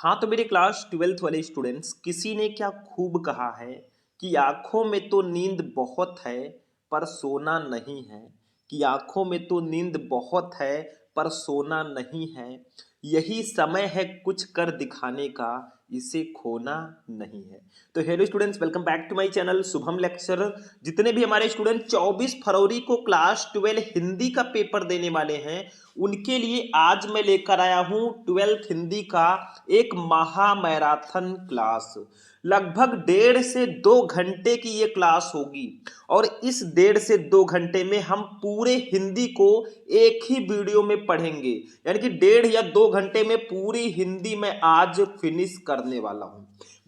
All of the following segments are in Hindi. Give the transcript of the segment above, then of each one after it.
हाँ तो मेरे क्लास 12th वाले स्टूडेंट्स, किसी ने क्या खूब कहा है कि आंखों में तो नींद बहुत है पर सोना नहीं है। कि आंखों में तो नींद बहुत है पर सोना नहीं है। यही समय है कुछ कर दिखाने का, इसे खोना नहीं है। तो hello students, welcome back to my channel Shubham lecture. जितने भी हमारे स्टूडेंट 24 फरवरी को क्लास 12 हिंदी का पेपर देने वाले हैं, उनके लिए आज मैं लेकर आया हूं 12th हिंदी का एक महा मैराथन क्लास। लगभग 1.5 से 2 घंटे की ये क्लास होगी और इस 1.5 से 2 घंटे में हम पूरे हिंदी को एक ही वीडियो में पढ़ेंगे। यानी कि 1.5 या 2 घंटे में पूरी हिंदी में आज फिनिश करने वाला हूं।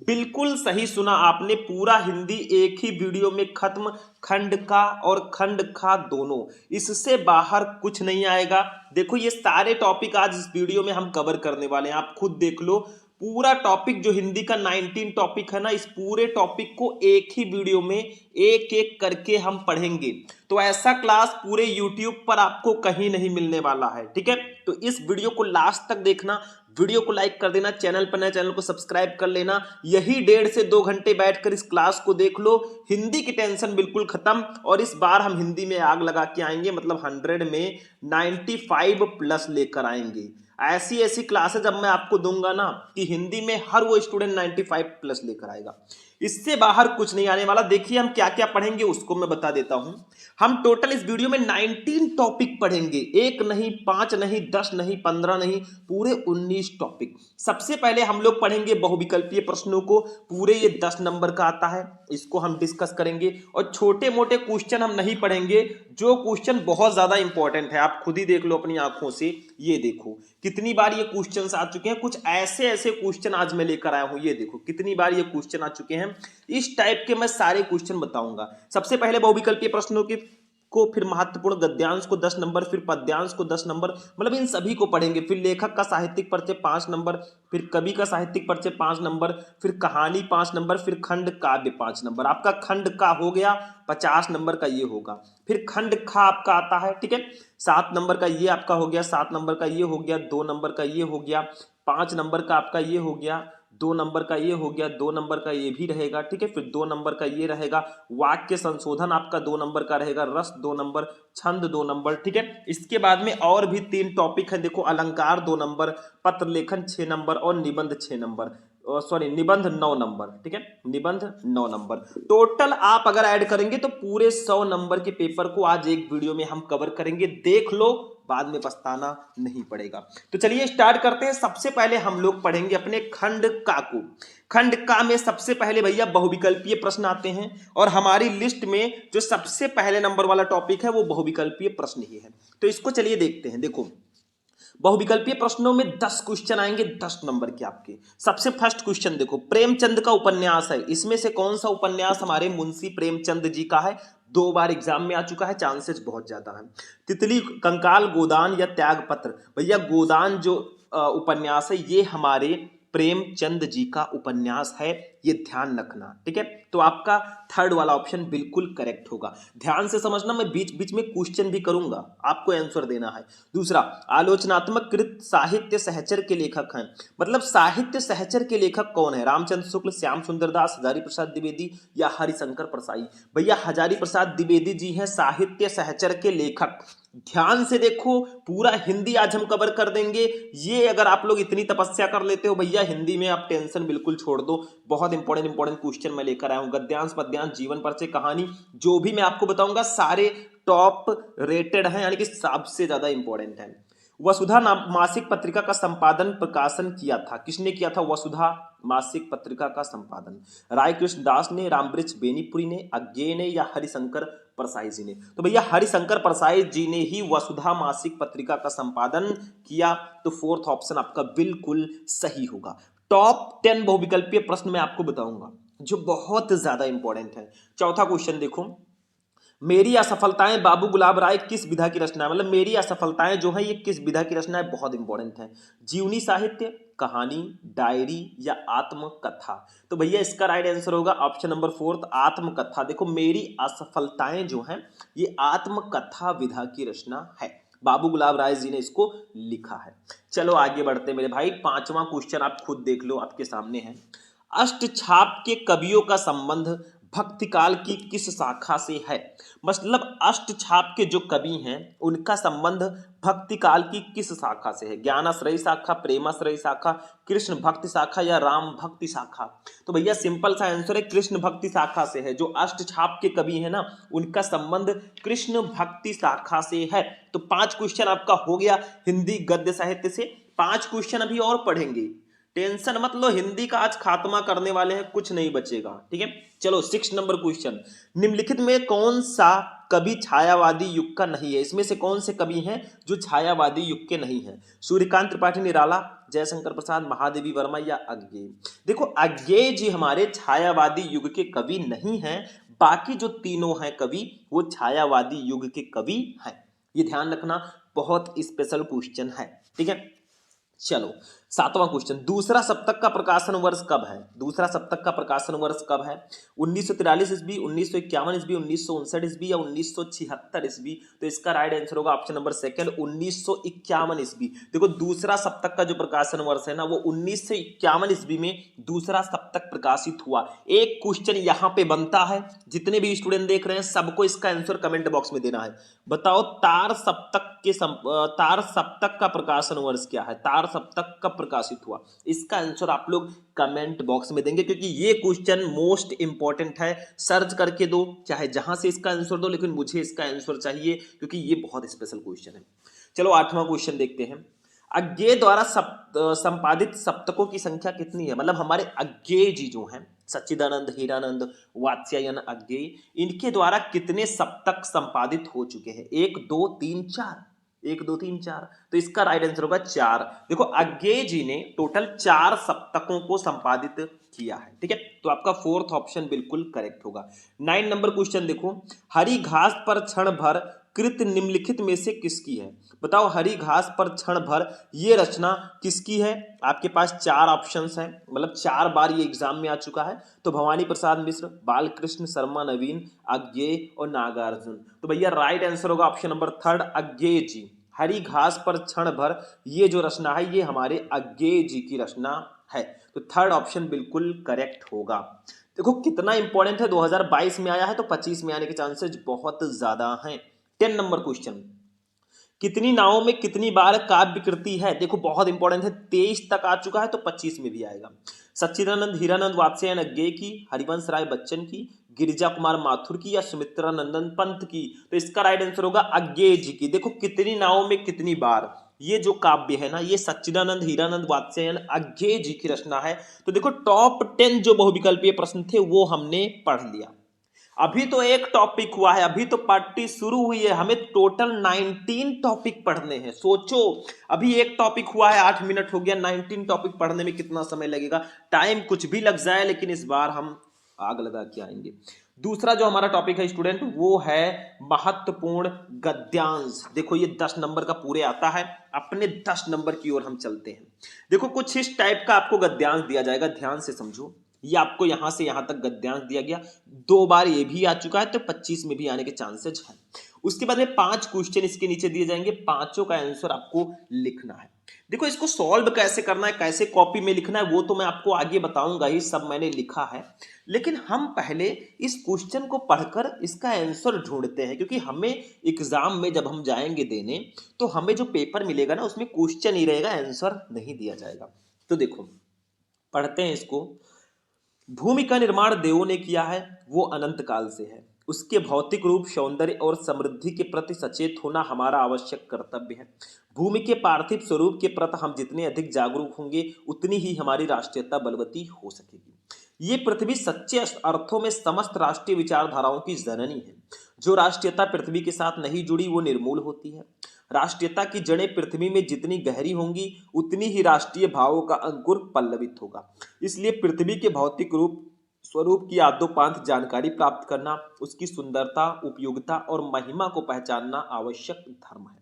बिल्कुल सही सुना आपने, पूरा हिंदी एक ही वीडियो में खत्म। खंड का और खंड खा दोनों, इससे बाहर कुछ नहीं आएगा। देखो ये सारे टॉपिक आज इस वीडियो में हम कवर करने वाले हैं, आप खुद देख लो। पूरा टॉपिक जो हिंदी का 19 टॉपिक है ना, इस पूरे टॉपिक को एक ही वीडियो में एक एक करके हम पढ़ेंगे। तो ऐसा क्लास पूरे YouTube पर आपको कहीं नहीं मिलने वाला है, ठीक है। तो इस वीडियो को लास्ट तक देखना, वीडियो को लाइक कर देना, चैनल पर नए चैनल को सब्सक्राइब कर लेना। यही 1.5 से 2 घंटे बैठकर इस क्लास को देख लो, हिंदी की टेंशन बिल्कुल खत्म। और इस बार हम हिंदी में आग लगा के आएंगे, मतलब 100 में 95 प्लस लेकर आएंगे। ऐसी ऐसी क्लासेस जब मैं आपको दूंगा ना कि हिंदी में हर वो स्टूडेंट 95 प्लस लेकर आएगा। इससे बाहर कुछ नहीं आने वाला। देखिए हम क्या क्या पढ़ेंगे उसको मैं बता देता हूं। हम टोटल इस वीडियो में 19 टॉपिक पढ़ेंगे, एक नहीं, 5 नहीं, 10 नहीं, 15 नहीं, पूरे 19 टॉपिक। सबसे पहले हम लोग पढ़ेंगे बहुविकल्पीय प्रश्नों को, पूरे ये 10 नंबर का आता है, इसको हम डिस्कस करेंगे। और छोटे मोटे क्वेश्चन हम नहीं पढ़ेंगे, जो क्वेश्चन बहुत ज्यादा इंपॉर्टेंट है, आप खुद ही देख लो अपनी आंखों से। ये देखो कितनी बार ये क्वेश्चंस आ चुके हैं, कुछ ऐसे ऐसे क्वेश्चन आज मैं लेकर आया हूं। ये देखो कितनी बार ये क्वेश्चन आ चुके हैं, इस टाइप के मैं सारे क्वेश्चन बताऊंगा। सबसे पहले बहुविकल्पीय प्रश्नों की को, फिर महत्वपूर्ण गद्यांश को 10 नंबर, फिर पद्यांश को 10 नंबर, मतलब इन सभी को पढ़ेंगे। फिर लेखक का साहित्यिक परिचय 5 नंबर, फिर कवि का साहित्यिक परिचय 5 नंबर, फिर कहानी 5 नंबर, फिर खंड काव्य 5 नंबर। आपका खंड का हो गया 50 नंबर का, ये होगा। फिर खंड खा आपका आता है, ठीक है, 7 नंबर का ये आपका हो गया, 7 नंबर का ये हो गया, 2 नंबर का ये हो गया, 5 नंबर का आपका ये हो गया, 2 नंबर का ये हो गया, 2 नंबर का ये भी रहेगा, ठीक है। फिर 2 नंबर का ये रहेगा, वाक्य संशोधन आपका 2 नंबर का रहेगा, रस 2 नंबर, छंद 2 नंबर, ठीक है। इसके बाद में और भी 3 टॉपिक है, देखो अलंकार 2 नंबर, पत्र लेखन 6 नंबर और निबंध 6 नंबर, सॉरी निबंध 9 नंबर, ठीक है, निबंध 9 नंबर। टोटल आप अगर ऐड करेंगे तो पूरे 100 नंबर के पेपर को आज एक वीडियो में हम कवर करेंगे, देख लो, बाद में पछताना नहीं पड़ेगा। तो चलिए स्टार्ट करते हैं। सबसे पहले हम लोग पढ़ेंगे अपने खंड का को। खंड का में सबसे पहले भैया बहुविकल्पीय प्रश्न आते हैं, और हमारी लिस्ट में जो सबसे पहले नंबर वाला टॉपिक है वो बहुविकल्पीय प्रश्न ही है। तो इसको चलिए देखते हैं। देखो बहुविकल्पीय प्रश्नों में 10 क्वेश्चन आएंगे 10 नंबर के आपके। सबसे फर्स्ट क्वेश्चन देखो, प्रेमचंद का उपन्यास है, इसमें से कौन सा उपन्यास हमारे मुंशी प्रेमचंद जी का है? 2 बार एग्जाम में आ चुका है, चांसेस बहुत ज्यादा है। तितली, कंकाल, गोदान या त्यागपत्र? भैया गोदान जो उपन्यास है ये हमारे प्रेमचंद जी का उपन्यास है, ये ध्यान रखना, ठीक है। तो आपका थर्ड वाला ऑप्शन बिल्कुल करेक्ट होगा। ध्यान से समझना, मैं बीच बीच में क्वेश्चन भी करूंगा, आपको आंसर देना है। दूसरा, आलोचनात्मक कृत साहित्य सहचर के लेखक हैं, मतलब साहित्य सहचर के लेखक कौन है? रामचंद्र शुक्ल, श्याम सुंदर दास, हजारी प्रसाद द्विवेदी या हरिशंकर परसाई? भैया हजारी प्रसाद द्विवेदी जी हैं साहित्य सहचर के लेखक। ध्यान से देखो, पूरा हिंदी आज हम कवर कर देंगे। ये अगर आप लोग इतनी तपस्या कर लेते हो भैया, हिंदी में आप टेंशन बिल्कुल छोड़ दो। बहुत इंपॉर्टेंट क्वेश्चन मैं लेकर आया हूं। गद्यांश, पद्यांश, जीवन परिचय, कहानी, जो भी मैं आपको बताऊंगा सारे टॉप रेटेड हैं, यानी कि सबसे ज्यादा इंपॉर्टेंट है। वसुधा मासिक पत्रिका का संपादन प्रकाशन किया था, किसने किया था? वसुधा मासिक पत्रिका का संपादन राय कृष्ण दास ने, रामवृक्ष बेनीपुरी ने, अज्ञे ने या हरिशंकर परसाई जी ने? तो भैया हरिशंकर परसाई जी ने ही वसुधा मासिक पत्रिका का संपादन किया। तो फोर्थ ऑप्शन आपका बिल्कुल सही होगा। टॉप 10 बहुविकल्पीय प्रश्न मैं आपको बताऊंगा जो बहुत ज्यादा इंपॉर्टेंट है। चौथा क्वेश्चन देखो, मेरी असफलताएं बाबू गुलाब राय किस विधा की रचना है? मतलब मेरी असफलताएं जो है ये किस विधा की रचना है, बहुत इंपॉर्टेंट है। जीवनी साहित्य, कहानी, डायरी या आत्मकथा? तो भैया इसका राइट आंसर होगा ऑप्शन नंबर 4, आत्मकथा। देखो मेरी असफलताएं जो हैं ये आत्मकथा विधा की रचना है। बाबू गुलाब राय जी ने इसको लिखा है। चलो आगे बढ़ते हैं मेरे भाई, पांचवा क्वेश्चन आप खुद देख लो, आपके सामने है। अष्टछाप के कवियों का संबंध भक्ति काल की किस शाखा से है? मतलब अष्टछाप के जो कवि हैं उनका संबंध भक्ति काल की किस शाखा से है? ज्ञानाश्रयी शाखा, प्रेमाश्रयी शाखा, कृष्ण भक्ति शाखा या राम भक्ति शाखा? तो भैया सिंपल सा आंसर है, कृष्ण भक्ति शाखा से है। जो अष्टछाप के कवि है ना, उनका संबंध कृष्ण भक्ति शाखा से है। तो 5 क्वेश्चन आपका हो गया हिंदी गद्य साहित्य से। 5 क्वेश्चन अभी और पढ़ेंगे, टेंशन मत लो, हिंदी का आज खात्मा करने वाले हैं, कुछ नहीं बचेगा, ठीक है। चलो 6 नंबर क्वेश्चन, निम्नलिखित में कौन सा कवि छायावादी युग का नहीं है? इसमें से कौन से कवि हैं जो छायावादी युग के नहीं हैं? सूर्यकांत त्रिपाठी निराला, जयशंकर प्रसाद, महादेवी वर्मा या अज्ञेय? देखो अज्ञेय जी हमारे छायावादी युग के कवि नहीं हैं, बाकी जो तीनों हैं कवि वो छायावादी युग के कवि हैं। ये ध्यान रखना, बहुत स्पेशल क्वेश्चन है, ठीक है। चलो 7वां क्वेश्चन, दूसरा सप्तक का प्रकाशन वर्ष कब है? दूसरा सप्तक का प्रकाशन वर्ष कब है? 1943 ईस्वी, 1951 ईस्वी, 1959 ईस्वी या 1976 ईस्वी? तो इसका राइट आंसर होगा ऑप्शन नंबर सेकंड, 1951 ईस्वी। देखो दूसरा सप्तक का जो प्रकाशन वर्ष है ना, वो 1951 ईस्वी में दूसरा सप्तक प्रकाशित हुआ। एक क्वेश्चन यहां पे बनता है, जितने भी स्टूडेंट देख रहे हैं सबको इसका आंसर कमेंट बॉक्स में देना है। बताओ तार सप्तक का प्रकाशन वर्ष क्या है? तार सप्तक कब प्रकाशित हुआ? इसका आंसर आप लोग कमेंट बॉक्स में देंगे, क्योंकि ये क्वेश्चन मोस्ट इंपॉर्टेंट है। सर्च करके दो, चाहे जहां से इसका आंसर दो, लेकिन मुझे इसका आंसर चाहिए क्योंकि ये बहुत स्पेशल क्वेश्चन है। चलो 8वां क्वेश्चन देखते हैं, अज्ञेय द्वारा संपादित सप्तकों की संख्या कितनी है? मतलब हमारे अज्ञेय जी जो हैं, सच्चिदानंद, हीरानंद, वात्स्यायन, अज्ञेय, इनके द्वारा कितने सप्तक संपादित हो चुके हैं? 1 2 3 4, 1 2 3 4। तो इसका राइट आंसर होगा 4। देखो अज्ञेय जी ने टोटल 4 सप्तकों को संपादित किया है, ठीक है। तो आपका 4th ऑप्शन बिल्कुल करेक्ट होगा। 9 नंबर क्वेश्चन देखो, हरी घास पर क्षण भर कृत निम्नलिखित में से किसकी है? बताओ हरी घास पर क्षण भर ये रचना किसकी है? आपके पास 4 ऑप्शंस हैं, मतलब 4 बार ये एग्जाम में आ चुका है। तो भवानी प्रसाद मिश्र, बालकृष्ण शर्मा नवीन, अज्ञेय और नागार्जुन। तो भैया राइट आंसर होगा ऑप्शन नंबर 3 अज्ञेय जी। हरी घास पर क्षण भर ये जो रचना है ये हमारे अज्ञेय जी की रचना है। तो 3rd ऑप्शन बिल्कुल करेक्ट होगा। देखो कितना इंपॉर्टेंट है, 2022 में आया है तो 25 में आने के चांसेस बहुत ज्यादा हैं। 10 नंबर क्वेश्चन, कितनी नावों में कितनी बार काव्य कृति है? देखो बहुत इंपॉर्टेंट है, 23 तक आ चुका है तो 25 में भी आएगा। सच्चिदानंद, हीरानंद, वात्स्यायन अज्ञेय की, हरिवंश राय बच्चन की, गिरिजा कुमार माथुर की या सुमित्रा नंदन पंत की? तो इसका राइट आंसर होगा अज्ञेय जी की। देखो कितनी नावों में कितनी बार, ये जो काव्य है ना, ये सच्चिदानंद, हीरानंद, वात्स्यायन अज्ञेय जी की रचना है। तो देखो टॉप 10 जो बहुविकल्पीय प्रश्न थे वो हमने पढ़ लिया। अभी तो एक टॉपिक हुआ है, अभी तो पार्टी शुरू हुई है, हमें टोटल 19 टॉपिक पढ़ने हैं। सोचो अभी एक टॉपिक हुआ है, 8 मिनट हो गया, 19 टॉपिक पढ़ने में कितना समय लगेगा? टाइम कुछ भी लग जाए, लेकिन इस बार हम आग लगा के आएंगे। दूसरा जो हमारा टॉपिक है स्टूडेंट, वो है महत्वपूर्ण गद्यांश। देखो ये 10 नंबर का पूरे आता है, अपने 10 नंबर की ओर हम चलते हैं। देखो कुछ इस टाइप का आपको गद्यांश दिया जाएगा, ध्यान से समझो। ये आपको यहां से यहां तक गद्यांश दिया गया, 2 बार ये भी आ चुका है तो 25 में भी आने के चांसेस हैं। उसके बाद में 5 क्वेश्चन इसके नीचे दिए जाएंगे, पांचों का आंसर आपको लिखना है। देखो इसको सॉल्व कैसे करना है, कैसे कॉपी में लिखना है, वो तो मैं आपको आगे बताऊंगा ही, सब मैंने लिखा है। लेकिन हम पहले इस क्वेश्चन को पढ़कर इसका आंसर ढूंढते हैं, क्योंकि हमें एग्जाम में जब हम जाएंगे देने, तो हमें जो पेपर मिलेगा ना उसमें क्वेश्चन ही रहेगा, आंसर नहीं दिया जाएगा। तो देखो पढ़ते हैं इसको। भूमि का निर्माण देवों ने किया है, वो अनंत काल से है। उसके भौतिक रूप, सौंदर्य और समृद्धि के प्रति सचेत होना हमारा आवश्यक कर्तव्य है। भूमि के पार्थिव स्वरूप के प्रति हम जितने अधिक जागरूक होंगे, उतनी ही हमारी राष्ट्रीयता बलवती हो सकेगी। ये पृथ्वी सच्चे अर्थों में समस्त राष्ट्रीय विचारधाराओं की जननी है। जो राष्ट्रीयता पृथ्वी के साथ नहीं जुड़ी वो निर्मूल होती है। राष्ट्रीयता की जड़ें पृथ्वी में जितनी गहरी होंगी, उतनी ही राष्ट्रीय भावों का अंकुर पल्लवित होगा। इसलिए पृथ्वी के भौतिक रूप स्वरूप की आद्योपांत जानकारी प्राप्त करना, उसकी सुंदरता, उपयोगिता और महिमा को पहचानना आवश्यक धर्म है।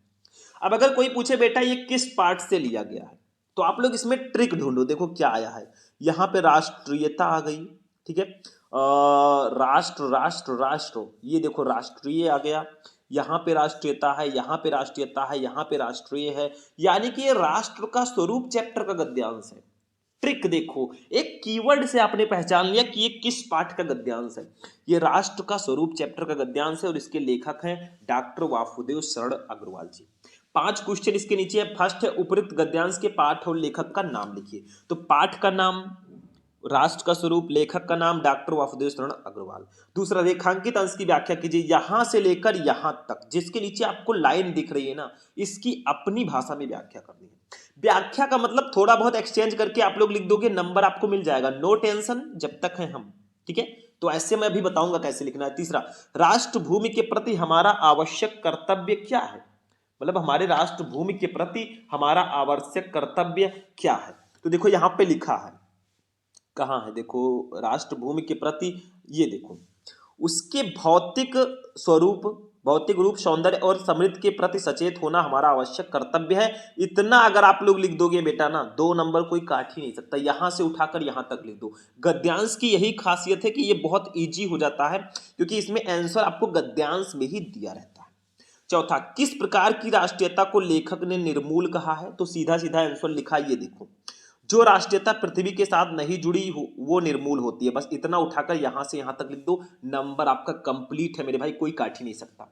अब अगर कोई पूछे बेटा ये किस पार्ट से लिया गया है, तो आप लोग इसमें ट्रिक ढूंढो। देखो क्या आया है, यहाँ पे राष्ट्रीयता आ गई, ठीक है। राष्ट्र राष्ट्र राष्ट्र, ये देखो राष्ट्रीय आ गया। यहाँ पे राष्ट्रीयता है, यहाँ पे राष्ट्रीयता है, यहाँ पे राष्ट्रीय है, यानी कि ये राष्ट्र का स्वरूप चैप्टर का गद्यांश है। ट्रिक देखो, एक कीवर्ड से आपने पहचान लिया कि ये किस पाठ का गद्यांश है। ये राष्ट्र का स्वरूप चैप्टर का गद्यांश है और इसके लेखक हैं डॉक्टर वासुदेव शरण अग्रवाल जी। 5 क्वेश्चन इसके नीचे है। फर्स्ट है उपयुक्त गद्यांश के पाठ और लेखक का नाम लिखिए। तो पाठ का नाम राष्ट्र का स्वरूप, लेखक का नाम डॉक्टर वासुदेव शरण अग्रवाल। दूसरा, रेखांकित अंश की व्याख्या कीजिए, यहां से लेकर यहां तक जिसके नीचे आपको लाइन दिख रही है ना, इसकी अपनी भाषा में व्याख्या करनी है। व्याख्या का मतलब थोड़ा बहुत एक्सचेंज करके आप लोग लिख दोगे, नंबर आपको मिल जाएगा, नो टेंशन जब तक है हम, ठीक है। तो ऐसे मैं अभी बताऊंगा कैसे लिखना है। तीसरा, राष्ट्र भूमि के प्रति हमारा आवश्यक कर्तव्य क्या है, मतलब हमारे राष्ट्र भूमि के प्रति हमारा आवश्यक कर्तव्य क्या है। तो देखो यहां पे लिखा है, कहाँ है, देखो राष्ट्र भूमि के प्रति, ये देखो उसके भौतिक स्वरूप, भौतिक रूप, सौंदर्य और समृद्धि के प्रति सचेत होना हमारा आवश्यक कर्तव्य है। इतना अगर आप लोग लिख दोगे बेटा ना, 2 नंबर कोई काट ही नहीं सकता। यहां से उठाकर यहां तक लिख दो। गद्यांश की यही खासियत है कि ये बहुत इजी हो जाता है, क्योंकि इसमें आंसर आपको गद्यांश में ही दिया रहता है। चौथा, किस प्रकार की राष्ट्रीयता को लेखक ने निर्मूल कहा है, तो सीधा सीधा आंसर लिखा, ये देखो, जो राष्ट्रीयता पृथ्वी के साथ नहीं जुड़ी हो वो निर्मूल होती है। बस इतना उठाकर यहां से यहां तक लिख दो, नंबर आपका कंप्लीट है मेरे भाई, कोई काट ही नहीं सकता।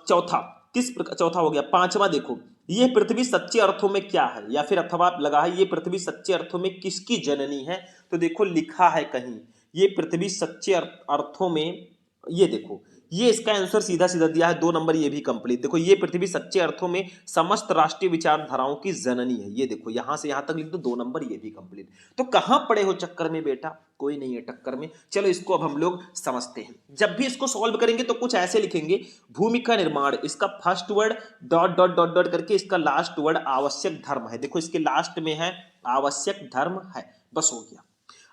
चौथा, चौथा हो गया। पांचवा देखो, ये पृथ्वी सच्चे अर्थों में क्या है, या फिर अथवा लगा है ये पृथ्वी सच्चे अर्थों में किसकी जननी है। तो देखो लिखा है कहीं, ये पृथ्वी सच्चे अर्थों में, ये देखो ये इसका आंसर सीधा सीधा दिया है, 2 नंबर ये भी कंप्लीट। देखो ये पृथ्वी सच्चे अर्थों में समस्त राष्ट्रीय विचारधाराओं की जननी है, ये देखो यहां से यहां तक लिख दो, 2 नंबर ये भी कंप्लीट। तो कहां पड़े हो चक्कर में बेटा, कोई नहीं है टक्कर में। चलो इसको अब हम लोग समझते हैं। जब भी इसको सॉल्व करेंगे तो कुछ ऐसे लिखेंगे, भूमि का निर्माण, इसका first word dot dot dot dot करके, इसका लास्ट वर्ड आवश्यक धर्म है। देखो इसके लास्ट में है आवश्यक धर्म है, बस हो गया।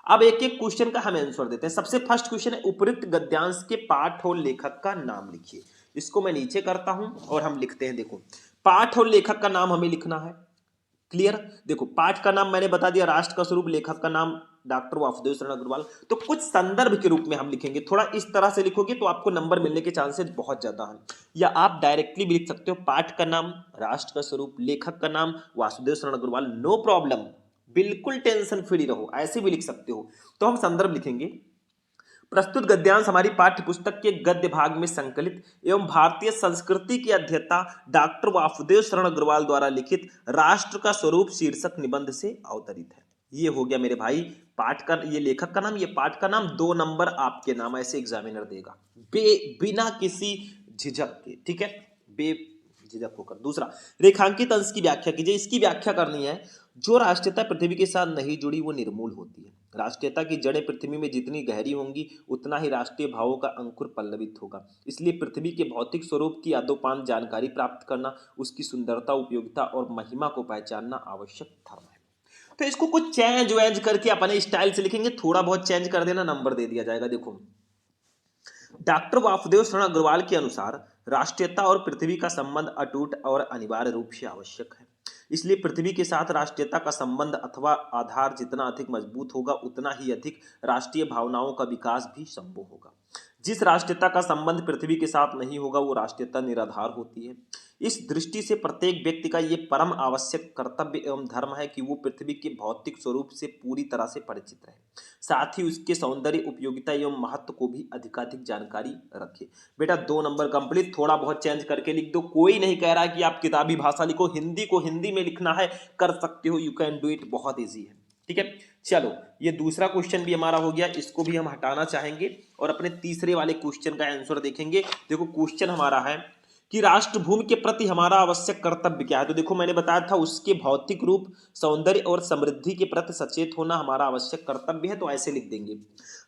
अब एक एक क्वेश्चन का हम आंसर देते हैं। सबसे फर्स्ट क्वेश्चन है, उपयुक्त गद्यांश के पाठ और लेखक का नाम लिखिए। इसको मैं नीचे करता हूं और हम लिखते हैं। देखो पाठ और लेखक का नाम हमें लिखना है, क्लियर। देखो पाठ का नाम मैंने बता दिया राष्ट्र का स्वरूप, लेखक का नाम डॉक्टर वासुदेव शरण अग्रवाल। तो कुछ संदर्भ के रूप में हम लिखेंगे, थोड़ा इस तरह से लिखोगे तो आपको नंबर मिलने के चांसेस बहुत ज्यादा हैं। या आप डायरेक्टली भी लिख सकते हो, पाठ का नाम राष्ट्र का स्वरूप, लेखक का नाम वासुदेव शरण अग्रवाल, नो प्रॉब्लम, बिल्कुल टेंशन फ्री रहो, ऐसे भी लिख सकते हो। तो हम संदर्भ लिखेंगे, प्रस्तुत गद्यांश हमारी पाठ्य पुस्तक के गद्य भाग में संकलित एवं भारतीय संस्कृति की अध्येता डॉक्टर वासुदेव शरण अग्रवाल द्वारा लिखित राष्ट्र का स्वरूप शीर्षक निबंध से अवतरित है। ये हो गया मेरे भाई पाठ का, ये लेखक का नाम, ये पाठ का नाम, 2 नंबर आपके नाम, ऐसे एग्जामिनर देगा बिना किसी झिझक के, ठीक है, बेझिझक होकर। दूसरा, रेखांकित अंश की व्याख्या कीजिए। इसकी व्याख्या करनी है, जो राष्ट्रीयता पृथ्वी के साथ नहीं जुड़ी वो निर्मूल होती है। राष्ट्रीयता की जड़ें पृथ्वी में जितनी गहरी होंगी उतना ही राष्ट्रीय भावों का अंकुर पल्लवित होगा। इसलिए पृथ्वी के भौतिक स्वरूप की आदोपांत जानकारी प्राप्त करना, उसकी सुंदरता, उपयोगिता और महिमा को पहचानना आवश्यक धर्म है। तो इसको कुछ चेंज वेंज करके अपने स्टाइल से लिखेंगे, थोड़ा बहुत चेंज कर देना, नंबर दे दिया जाएगा। देखो डॉक्टर वासुदेव शरण अग्रवाल के अनुसार राष्ट्रीयता और पृथ्वी का संबंध अटूट और अनिवार्य रूप से आवश्यक है। इसलिए पृथ्वी के साथ राष्ट्रीयता का संबंध अथवा आधार जितना अधिक मजबूत होगा उतना ही अधिक राष्ट्रीय भावनाओं का विकास भी संभव होगा। जिस राष्ट्रीयता का संबंध पृथ्वी के साथ नहीं होगा वो राष्ट्रीयता निराधार होती है। इस दृष्टि से प्रत्येक व्यक्ति का ये परम आवश्यक कर्तव्य एवं धर्म है कि वो पृथ्वी के भौतिक स्वरूप से पूरी तरह से परिचित रहे, साथ ही उसके सौंदर्य, उपयोगिता एवं महत्व को भी अधिकाधिक जानकारी रखे। बेटा 2 नंबर कंप्लीट, थोड़ा बहुत चेंज करके लिख दो, कोई नहीं कह रहा कि आप किताबी भाषा लिखो, हिंदी को हिंदी में लिखना है कर सकते हो, यू कैन डू इट, बहुत ईजी है, ठीक है। चलो ये दूसरा क्वेश्चन भी हमारा हो गया, इसको भी हम हटाना चाहेंगे और अपने तीसरे वाले क्वेश्चन का आंसर देखेंगे। देखो क्वेश्चन हमारा है कि राष्ट्रभूमि के प्रति हमारा आवश्यक कर्तव्य क्या है। तो देखो मैंने बताया था उसके भौतिक रूप, सौंदर्य और समृद्धि के प्रति सचेत होना हमारा आवश्यक कर्तव्य है, तो ऐसे लिख देंगे,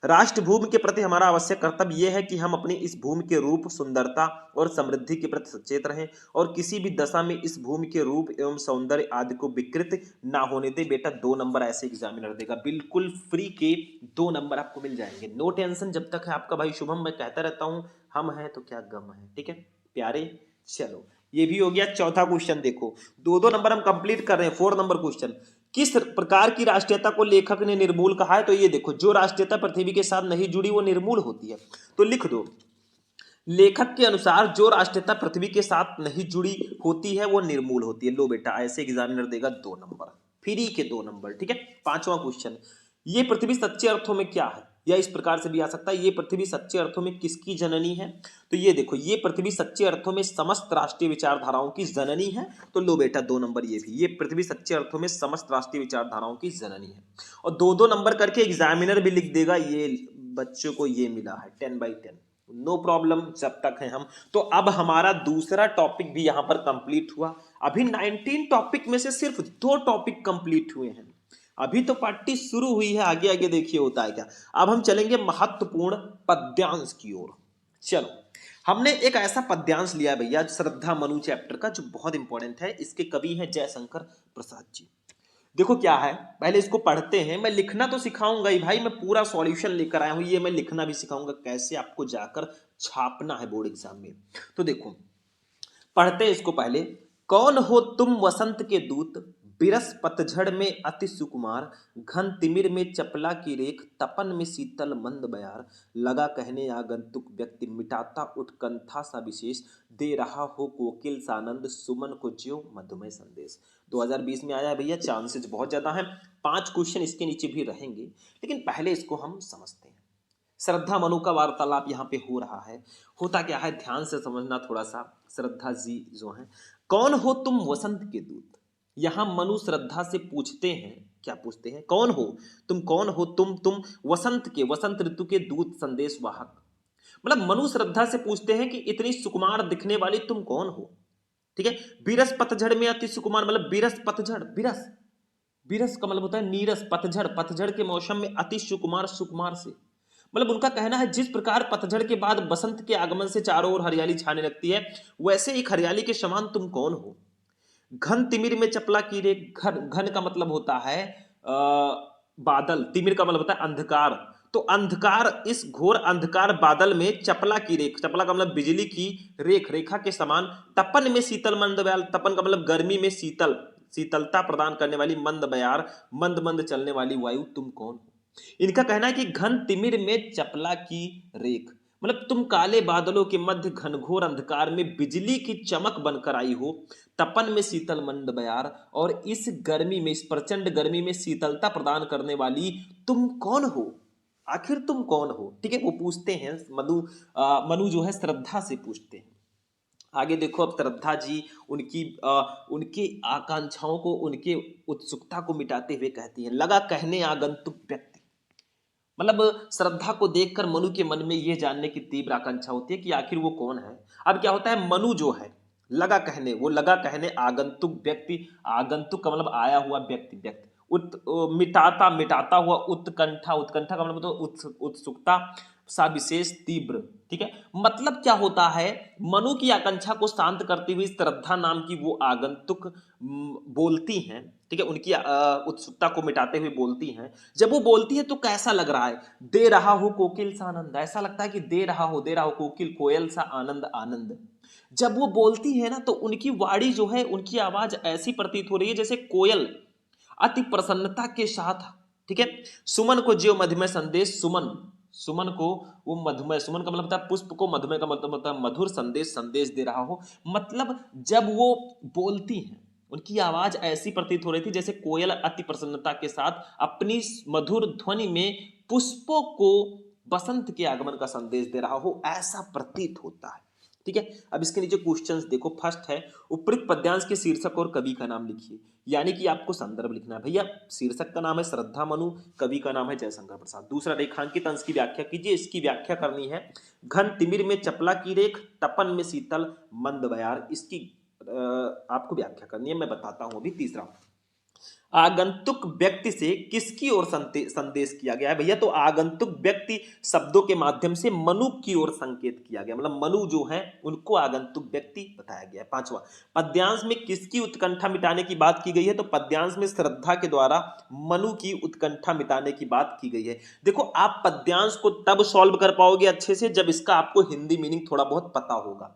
राष्ट्रभूमि के प्रति हमारा आवश्यक कर्तव्य यह है कि हम अपनी इस भूमि के रूप, सुंदरता और समृद्धि के प्रति सचेत रहें और किसी भी दशा में इस भूमि के रूप एवं सौंदर्य आदि को विकृत ना होने दे। बेटा 2 नंबर ऐसे एग्जामिनर देगा, बिल्कुल फ्री के 2 नंबर आपको मिल जाएंगे, नो टेंशन जब तक है आपका भाई शुभम, मैं कहता रहता हूं हम हैं तो क्या गम है, ठीक है प्यारे। चलो ये भी हो गया। चौथा क्वेश्चन देखो, 2-2 नंबर हम कंप्लीट कर रहे हैं। 4 नंबर क्वेश्चन, किस प्रकार की राष्ट्रीयता को लेखक ने निर्मूल कहा है। तो ये देखो जो राष्ट्रीयता पृथ्वी के साथ नहीं जुड़ी वो निर्मूल होती है, तो लिख दो लेखक के अनुसार जो राष्ट्रीयता पृथ्वी के साथ नहीं जुड़ी होती है वो निर्मूल होती है। लो बेटा, ऐसे एग्जामिनर देगा 2 नंबर, फ्री के 2 नंबर। ठीक है, 5वां क्वेश्चन, ये पृथ्वी सच्चे अर्थों में क्या है? या इस प्रकार से भी आ सकता है, ये पृथ्वी सच्चे अर्थों में किसकी जननी है? तो ये देखो, ये पृथ्वी सच्चे अर्थों में समस्त राष्ट्रीय विचारधाराओं की जननी है। तो लो बेटा 2 नंबर ये भी, ये पृथ्वी सच्चे अर्थों में समस्त राष्ट्रीय विचारधाराओं की जननी है। और 2-2 नंबर करके एग्जामिनर भी लिख देगा, ये बच्चों को ये मिला है 10/10, नो प्रॉब्लम जब तक है हम। तो अब हमारा दूसरा टॉपिक भी यहां पर कंप्लीट हुआ। अभी 19 टॉपिक में से सिर्फ 2 टॉपिक कंप्लीट हुए हैं। अभी तो पार्टी शुरू हुई है, आगे आगे देखिए होता है क्या। अब हम चलेंगे महत्वपूर्ण पद्यांश की ओर। चलो, हमने एक ऐसा पद्यांश लिया है भैया, श्रद्धा मनु चैप्टर का, जो बहुत इंपॉर्टेंट है। इसके कवि हैं जयशंकर प्रसाद जी। देखो क्या है, पहले इसको पढ़ते हैं। मैं लिखना तो सिखाऊंगा ही भाई, मैं पूरा सॉल्यूशन लेकर आया हूं, ये मैं लिखना भी सिखाऊंगा कैसे आपको जाकर छापना है बोर्ड एग्जाम में। तो देखो, पढ़ते हैं इसको पहले। कौन हो तुम वसंत के दूत, बिरस पतझड़ में अति सुकुमार, घन तिमिर में चपला की रेख, तपन में शीतल मंद बयार, लगा कहने आगंतुक व्यक्ति, मिटाता उत्कंठा सा विशेष, दे रहा हो कोकिल सानंद, सुमन को ज्यो मधुमय संदेश। 2020 में आया है भैया, चांसेस बहुत ज्यादा हैं। 5 क्वेश्चन इसके नीचे भी रहेंगे, लेकिन पहले इसको हम समझते हैं। श्रद्धा मनु का वार्तालाप यहाँ पे हो रहा है। होता क्या है, ध्यान से समझना थोड़ा सा। श्रद्धा जी जो है, कौन हो तुम वसंत के दूत। यहाँ मनु श्रद्धा से पूछते हैं, क्या पूछते हैं, कौन हो तुम, कौन हो तुम वसंत के, वसंत ऋतु के दूत, संदेश वाहक। मतलब मनु श्रद्धा से पूछते हैं कि इतनी सुकुमार दिखने वाली तुम कौन हो। ठीक है, बिरस पतझड़ में अति सुकुमार, मतलब बिरस पतझड़, बिरस, बिरस का मतलब होता है नीरस, पतझड़, पतझड़ के मौसम में अति सुकुमार, सुकुमार से, मतलब उनका कहना है जिस प्रकार पतझड़ के बाद बसंत के आगमन से चारों ओर हरियाली छाने लगती है, वैसे एक हरियाली के समान तुम कौन हो। घन तिमिर में चपला की रे, घन, घन का मतलब होता है बादल, तिमिर का मतलब होता है अंधकार। तो अंधकार, इस घोर अंधकार बादल में चपला की रेख, चपला का मतलब बिजली की रेख, रेखा के समान, तपन में शीतल मंद बयार, तपन का मतलब गर्मी में शीतल, शीतलता प्रदान करने वाली, मंद बयार, मंद मंद चलने वाली वायु तुम कौन हो। इनका कहना है कि घन तिमिर में चपला की रेख, मतलब तुम काले बादलों के मध्य घनघोर अंधकार में बिजली की चमक बनकर आई हो, तपन में शीतल मंद बयार, और इस गर्मी में, इस प्रचंड गर्मी में शीतलता प्रदान करने वाली तुम कौन हो। आखिर तुम कौन हो। ठीक है, वो पूछते हैं मनु जो है श्रद्धा से पूछते हैं। आगे देखो, अब श्रद्धा जी उनकी आकांक्षाओं को, उनके उत्सुकता को मिटाते हुए कहती हैं, लगा कहने आगंतुक व्यक्ति। मतलब श्रद्धा को देखकर मनु के मन में यह जानने की तीव्र आकांक्षा होती है कि आखिर वो कौन है। अब क्या होता है, मनु जो है लगा कहने, वो लगा कहने आगंतुक व्यक्ति, आगंतुक का मतलब आया हुआ व्यक्ति, व्यक्ति मिटाता, मिटाता हुआ उत्कंठा, उत्कंठा का मतलब होता है उत्सुकता सा विशेष तीव्र। ठीक है, मतलब क्या होता है, मनु की आकांक्षा को शांत करती हुई श्रद्धा नाम की वो आगंतुक बोलती हैं। ठीक है, उनकी उत्सुकता को मिटाते हुए बोलती हैं। जब वो बोलती है तो कैसा लग रहा है, दे रहा हो कोकिल सा आनंद, ऐसा लगता है कि दे रहा हो, दे रहा हो कोकिल, कोयल सा आनंद, आनंद। जब वो बोलती है ना, तो उनकी वाणी जो है, उनकी आवाज ऐसी प्रतीत हो रही है जैसे कोयल अति प्रसन्नता के साथ। ठीक है, सुमन को ज्यो मधुमय संदेश, सुमन, सुमन को वो मधुमय, सुमन का मतलब होता है पुष्प को, मधुमय का मतलब होता है मधुर, संदेश, संदेश दे रहा हो। मतलब जब वो बोलती हैं, उनकी आवाज ऐसी प्रतीत हो रही थी जैसे कोयल अति प्रसन्नता के साथ अपनी मधुर ध्वनि में पुष्पों को बसंत के आगमन का संदेश दे रहा हो, ऐसा प्रतीत होता है। ठीक है, अब इसके नीचे क्वेश्चंस देखो। फर्स्ट है, उपयुक्त पद्यांश के शीर्षक और कवि का नाम लिखिए। यानी कि आपको संदर्भ लिखना है भैया। शीर्षक का नाम है श्रद्धा मनु, कवि का नाम है जयशंकर प्रसाद। दूसरा, रेखांकित अंश की व्याख्या कीजिए। इसकी व्याख्या करनी है, घन तिमिर में चपला की रेख, तपन में शीतल मंद बयार, इसकी आपको व्याख्या करनी है, मैं बताता हूं अभी। तीसरा, आगंतुक व्यक्ति से किसकी ओर संदेश किया गया है भैया। तो आगंतुक व्यक्ति शब्दों के माध्यम से मनु की ओर संकेत किया गया, मतलब मनु जो है उनको आगंतुक व्यक्ति बताया गया है। पांचवा, पद्यांश में किसकी उत्कंठा मिटाने की बात की गई है। तो पद्यांश में श्रद्धा के द्वारा मनु की उत्कंठा मिटाने की बात की गई है। देखो, आप पद्यांश को तब सॉल्व कर पाओगे अच्छे से जब इसका आपको हिंदी मीनिंग थोड़ा बहुत पता होगा,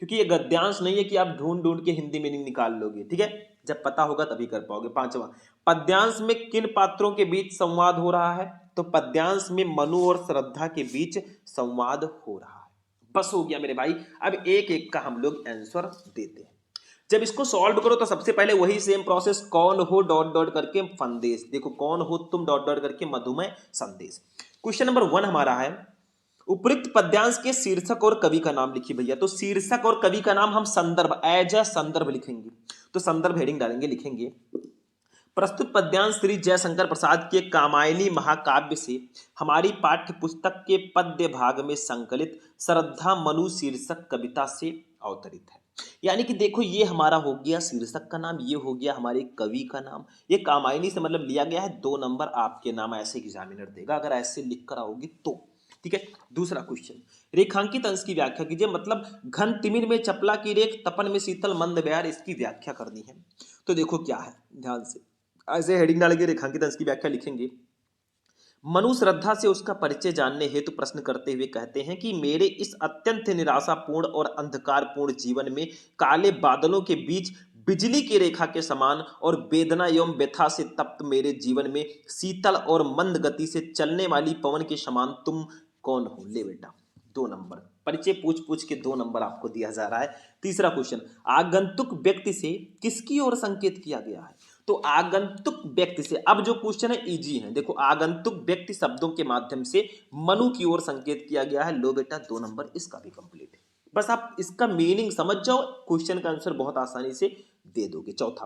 क्योंकि ये गद्यांश नहीं है कि आप ढूंढ ढूंढ के हिंदी मीनिंग निकाल लोगे। ठीक है, जब पता होगा तभी कर पाओगे। पांचवा, पद्यांश में किन पात्रों के बीच संवाद हो रहा है। तो पद्यांश में मनु और श्रद्धा के बीच संवाद हो रहा है। बस हो गया मेरे भाई। अब एक एक का हम लोग आंसर देते हैं। जब इसको सॉल्व करो तो सबसे पहले वही सेम प्रोसेस, कौन हो डॉट डॉट करके फंदेश, देखो कौन हो तुम डॉट डॉट करके मधुमेह संदेश। क्वेश्चन नंबर 1 हमारा है, उपयुक्त पद्यांश के शीर्षक और कवि का नाम लिखिए भैया। तो शीर्षक और कवि का नाम हम संदर्भ, एज अ संदर्भ लिखेंगे। तो संदर्भ हेडिंग डालेंगे, लिखेंगे प्रस्तुत पद्यांश श्री जयशंकर प्रसाद के कामायनी महाकाव्य से हमारी पाठ्य पुस्तक के पद्य भाग में संकलित श्रद्धा मनु शीर्षक कविता से अवतरित है। यानी कि देखो ये हमारा हो गया शीर्षक का नाम, ये हो गया हमारे कवि का नाम, ये कामायनी से मतलब लिया गया है। 2 नंबर आपके नाम ऐसे एग्जामिनर देगा अगर ऐसे लिख कर आओगे तो। ठीक है, दूसरा क्वेश्चन, रेखांकित अंश की व्याख्या कीजिए। मतलब घन तिमिर में चपला की रेख, तपन में शीतल मंद बयार, इसकी व्याख्या करनी है। तो देखो क्या है, ध्यान से ऐसे हेडिंग डालेंगे, रेखांकित अंश की व्याख्या लिखेंगे। मनु श्रद्धा से उसका परिचय जानने हेतु प्रश्न करते हुए कहते हैं कि मेरे इस अत्यंत निराशापूर्ण और अंधकारपूर्ण जीवन में काले बादलों के बीच बिजली की रेखा के समान और वेदना एवं व्यथा से तप्त मेरे जीवन में शीतल और मंद गति से चलने वाली पवन के समान तुम कौन हो। ले बेटा 2 नंबर, परिचय पूछ पूछ के 2 नंबर आपको दिया जा रहा है। तीसरा क्वेश्चन, आगंतुक व्यक्ति से किसकी ओर संकेत किया गया है। तो आगंतुक व्यक्ति से, अब जो क्वेश्चन है इजी है, देखो आगंतुक व्यक्ति शब्दों के माध्यम से मनु की ओर संकेत किया गया है। लो बेटा 2 नंबर, इसका भी कंप्लीट है। बस आप इसका मीनिंग समझ जाओ, क्वेश्चन का आंसर बहुत आसानी से दे दोगे। चौथा,